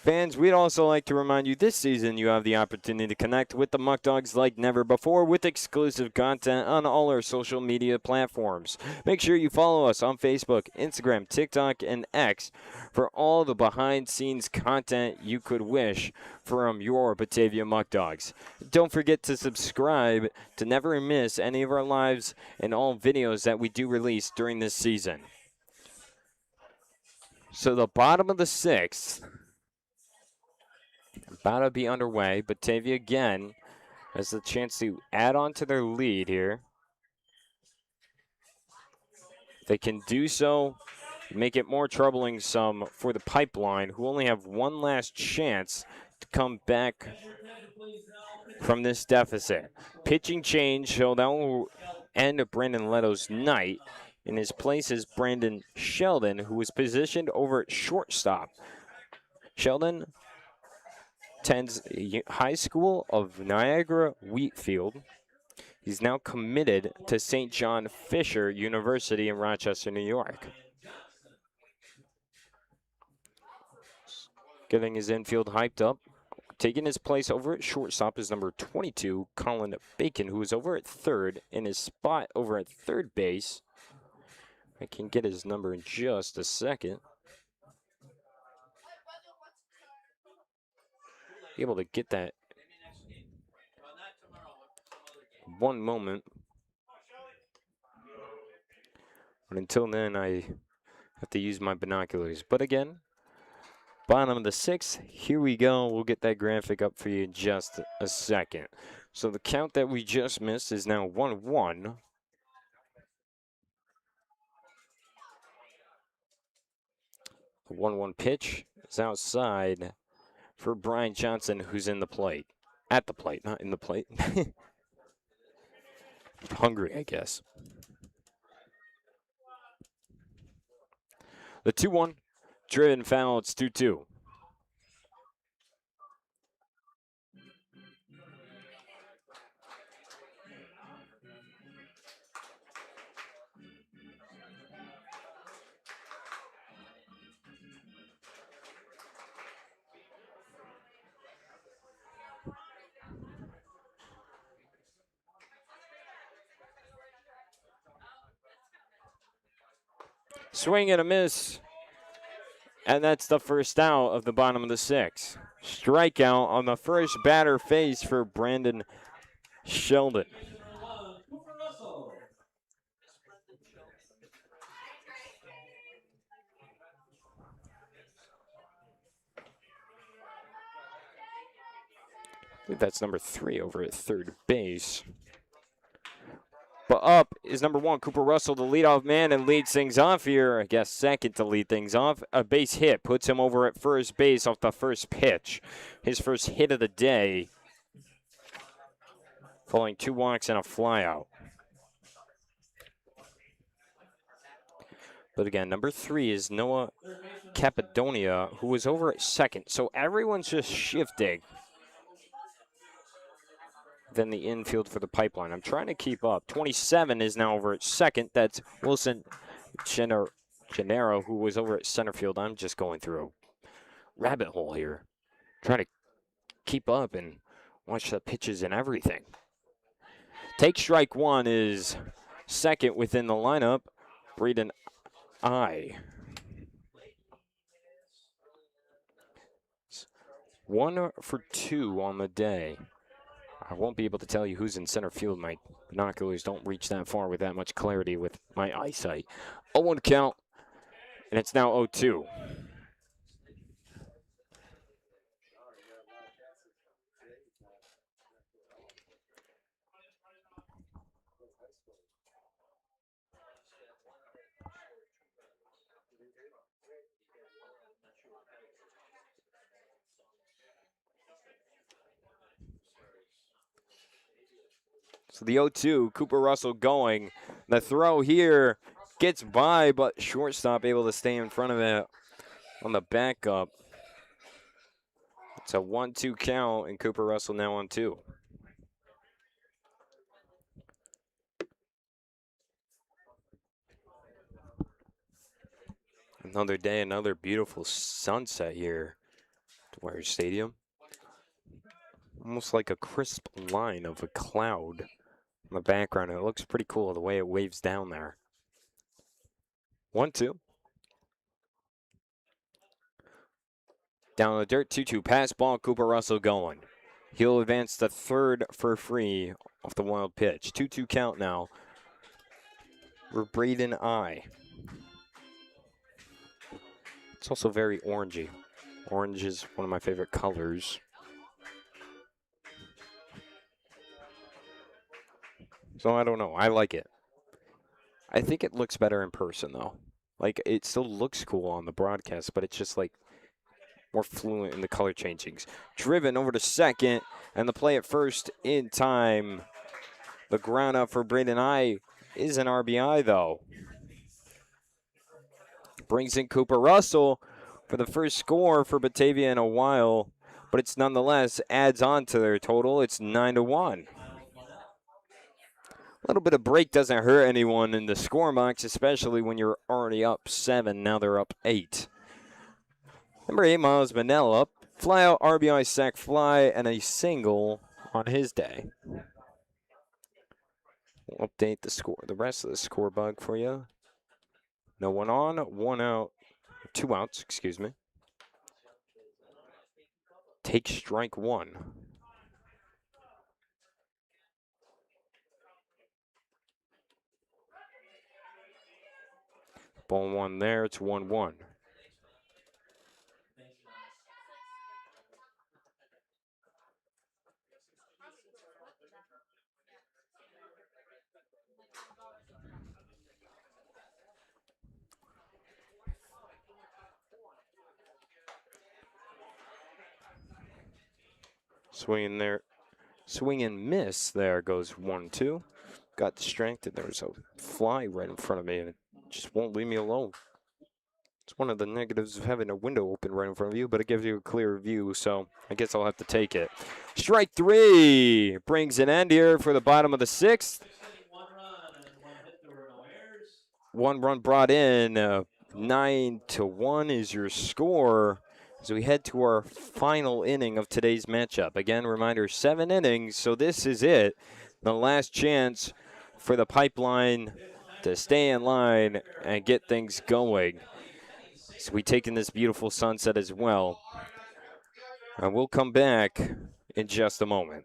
Fans, we'd also like to remind you this season you have the opportunity to connect with the Muckdogs like never before with exclusive content on all our social media platforms. Make sure you follow us on Facebook, Instagram, TikTok, and X for all the behind-scenes content you could wish from your Batavia Muckdogs. Don't forget to subscribe to never miss any of our lives and all videos that we do release during this season. So the bottom of the 6th, about to be underway. Batavia again has the chance to add on to their lead here. They can do so, make it more troubling some for the Pipeline, who only have one last chance to come back from this deficit. Pitching change, so that will end Brandon Leto's night. In his place is Brandon Sheldon, who was positioned over at shortstop. Sheldon attends High School of Niagara Wheatfield. He's now committed to St. John Fisher University in Rochester, New York. getting his infield hyped up. Taking his place over at shortstop is number 22, Colin Bacon, who is over at third, in his spot over at third base. I can get his number in just a second. Be able to get that one moment. But until then, I have to use my binoculars. But again, bottom of the 6th, here we go. We'll get that graphic up for you in just a second. So the count that we just missed is now 1-1. The 1-1 pitch is outside for Brian Johnson, who's in the plate. At the plate, not in the plate. Hungry, I guess. The 2-1, driven foul, it's 2-2. Swing and a miss. And that's the first out of the bottom of the 6th. Strikeout on the first batter face for Brandon Sheldon. I believe that's number 3 over at third base. But up is number 1, Cooper Russell, the leadoff man, and leads things off here. I guess second to lead things off. A base hit puts him over at first base off the first pitch. His first hit of the day. Following 2 walks and a flyout. But again, number 3 is Noah Capadonia, who was over at second. So everyone's just shifting. Then the infield for the pipeline. I'm trying to keep up. 27 is now over at second. That's Wilson Gennaro, who was over at center field. I'm just going through a rabbit hole here. Trying to keep up and watch the pitches and everything. Take strike 1 is second within the lineup. Braden I. 1 for 2 on the day. I won't be able to tell you who's in center field. My binoculars don't reach that far with that much clarity with my eyesight. 0-1 count, and it's now 0-2. So the 0-2, Cooper Russell going. The throw here gets by, but shortstop able to stay in front of it on the backup. It's a 1-2 count, and Cooper Russell now on 2. Another day, another beautiful sunset here at Dwyer Stadium. Almost like a crisp line of a cloud in the background. It looks pretty cool the way it waves down there. 1-2. Down the dirt, 2-2. Pass ball, Cooper Russell going. He'll advance to third for free off the wild pitch. 2-2 count now for Braden I. It's also very orangey. Orange is one of my favorite colors. So I don't know. I like it. I think it looks better in person, though. Like, it still looks cool on the broadcast, but it's just, like, more fluent in the color changings. Driven over to second, and the play at first in time. The ground up for Braden I is an RBI, though. Brings in Cooper Russell for the first score for Batavia in a while, but it's nonetheless adds on to their total. It's 9-1. A little bit of break doesn't hurt anyone in the score box, especially when you're already up 7. Now they're up 8. Number 8, Miles Manella, fly out, RBI, sac fly, and a single on his day. We'll update the score, the rest of the score bug for you. No one on, 1 out, 2 outs, excuse me. Take strike 1. Ball 1 there, it's 1-1. Swinging there, swing and miss there goes 1-2. Got distracted, there was a fly right in front of me and it just won't leave me alone. It's one of the negatives of having a window open right in front of you, but it gives you a clear view, so I guess I'll have to take it. Strike 3 brings an end here for the bottom of the 6th. 1 run brought in, 9-1 is your score as we head to our final inning of today's matchup. Again, reminder, 7 innings, so this is it. The last chance for the Pipeline to stay in line and get things going. So we take in this beautiful sunset as well. And we'll come back in just a moment.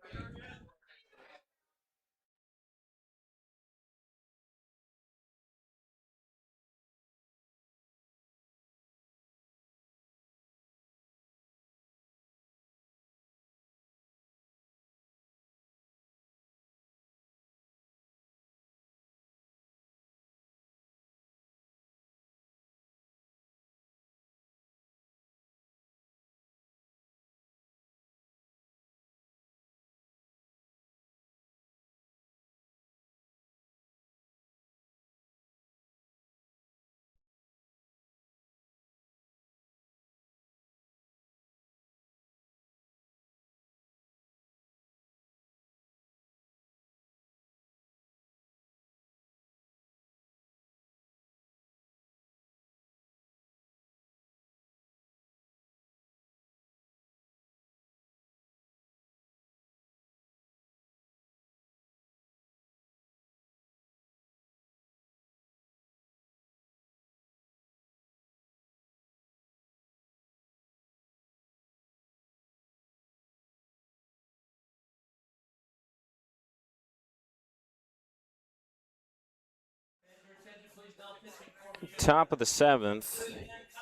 Top of the 7th.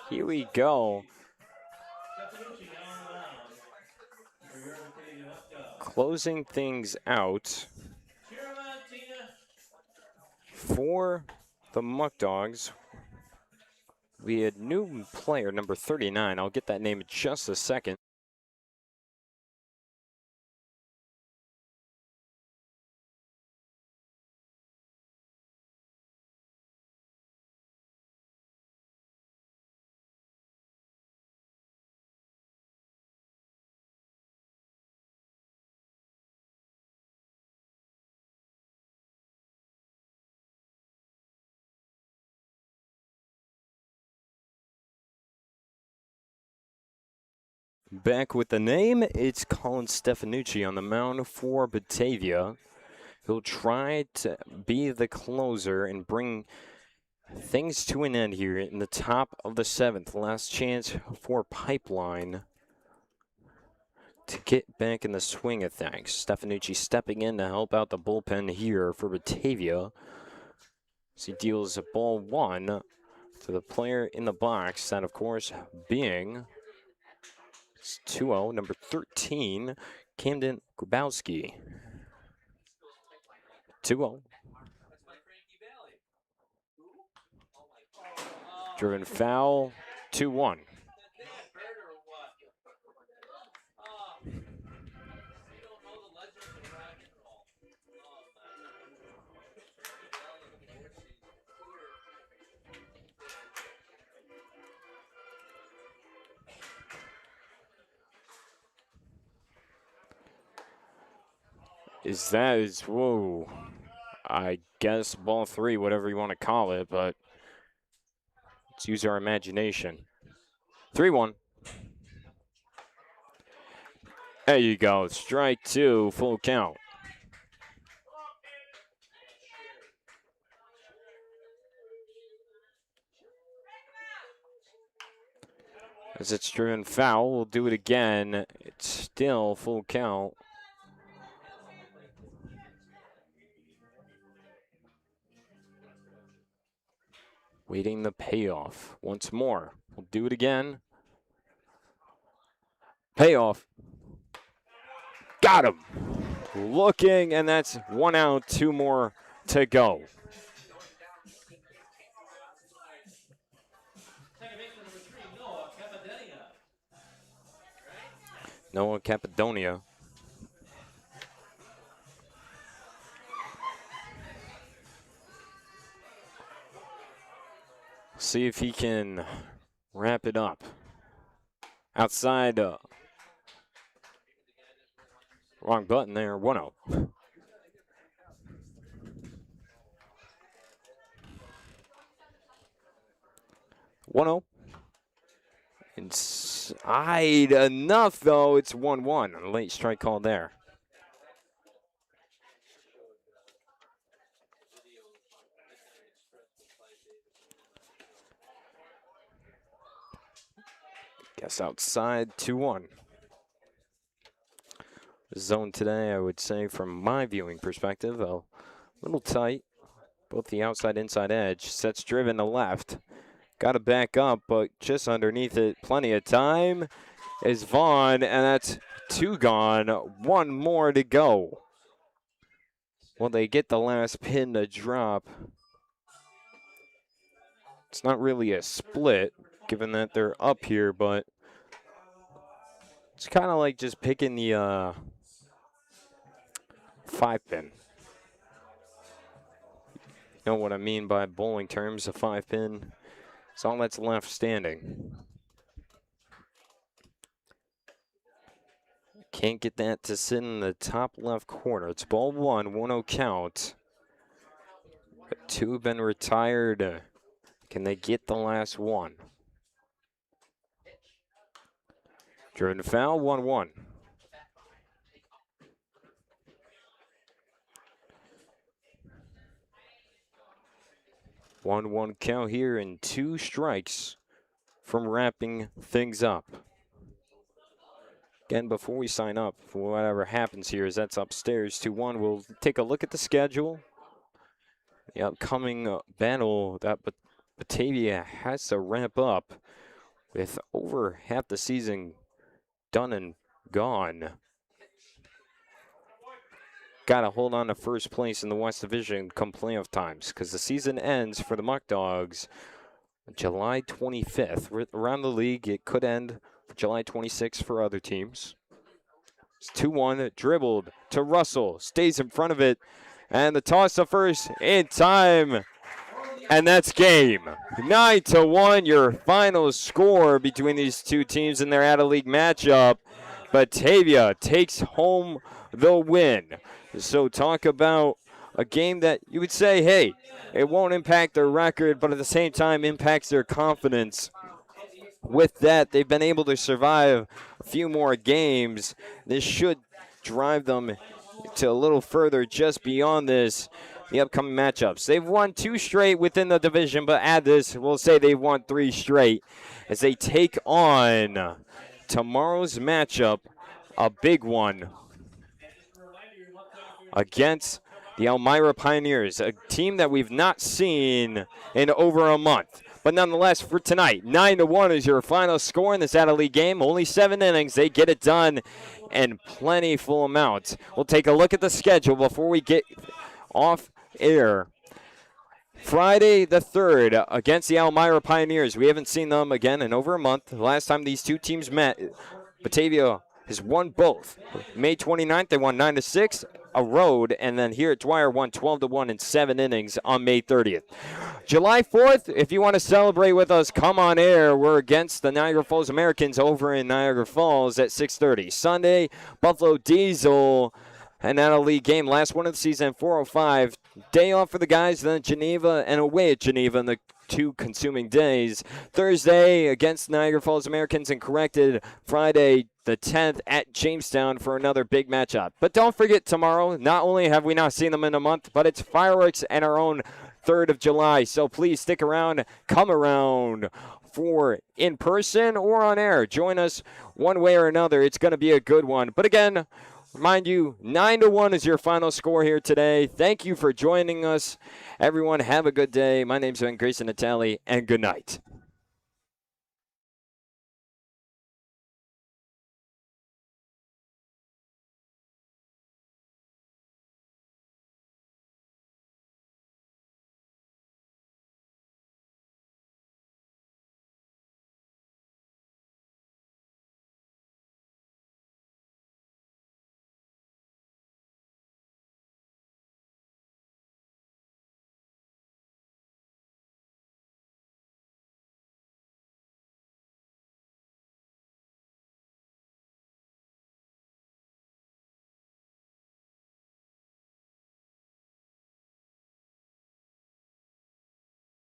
Here we go. Closing things out for the Muckdogs. We had new player number 39. I'll get that name in just a second. Back with the name, it's Colin Stefanucci on the mound for Batavia. He'll try to be the closer and bring things to an end here in the top of the 7th. Last chance for Pipeline to get back in the swing of things. Stefanucci stepping in to help out the bullpen here for Batavia. As he deals a ball 1 to the player in the box. That, of course, being 2-0, number 13, Camden Grabowski. 2-0. Driven foul, 2-1. Whoa, I guess ball 3, whatever you want to call it, but let's use our imagination. 3-1. There you go. Strike two, full count. As it's driven foul, we'll do it again. It's still full count. Waiting the payoff once more. We'll do it again. Payoff. Got him. Looking, and that's one out, two more to go. Noah Capadonia. See if he can wrap it up. Outside. Wrong button there. 1-0. 1-0. Inside enough, though. It's 1-1. A late strike call there. Guess outside 2-1. Zone today, I would say, from my viewing perspective, a little tight. Both the outside inside edge. Sets driven to left. Got to back up, but just underneath it, plenty of time is Vaughn, and that's two gone. One more to go. Well, they get the last pin to drop. It's not really a split, given that they're up here, but it's kind of like just picking the 5-pin. You know what I mean by bowling terms, a 5-pin. It's all that's left standing. Can't get that to sit in the top left corner. It's ball one, 1-0 count. But two have been retired. Can they get the last one? Driven foul, 1-1. One count here and two strikes from wrapping things up. Again, before we sign up for whatever happens here, as that's upstairs 2-1, we'll take a look at the schedule. The upcoming battle that Batavia has to ramp up with over half the season done and gone. Got to hold on to first place in the West Division come playoff times, because the season ends for the Muckdogs July 25th. Around the league, it could end July 26th for other teams. It's 2-1, dribbled to Russell, stays in front of it, and the toss to first in time. And that's game. 9-1, your final score between these two teams in their out-of-league matchup. Batavia takes home the win. So talk about a game that you would say, hey, it won't impact their record, but at the same time impacts their confidence. With that, they've been able to survive a few more games. This should drive them to a little further just beyond this, the upcoming matchups. They've won 2 straight within the division, but add this, we'll say they've won 3 straight as they take on tomorrow's matchup, a big one, against the Elmira Pioneers, a team that we've not seen in over a month. But nonetheless, for tonight, 9-1 is your final score in this out-of-league game. Only 7 innings. They get it done in plenty full amounts. We'll take a look at the schedule before we get off air. Friday the 3rd against the Elmira Pioneers. We haven't seen them again in over a month. The last time these two teams met, Batavia has won both. May 29th, they won 9-6. A road, and then here at Dwyer won 12-1 in 7 innings on May 30th. July 4th, if you want to celebrate with us, come on air. We're against the Niagara Falls Americans over in Niagara Falls at 6:30. Sunday, Buffalo Diesel, an out-of-league game, last one of the season, 4:05. Day off for the guys, then Geneva and away at Geneva in the 2 consuming days. Thursday against Niagara Falls Americans and corrected. Friday, the 10th at Jamestown for another big matchup. But don't forget tomorrow, not only have we not seen them in a month, but it's fireworks and our own 3rd of July. So please stick around, come around for in person or on air. Join us one way or another. It's going to be a good one. But again, mind you, 9-1 is your final score here today. Thank you for joining us. Everyone, have a good day. My name's Grayson Natale, and good night.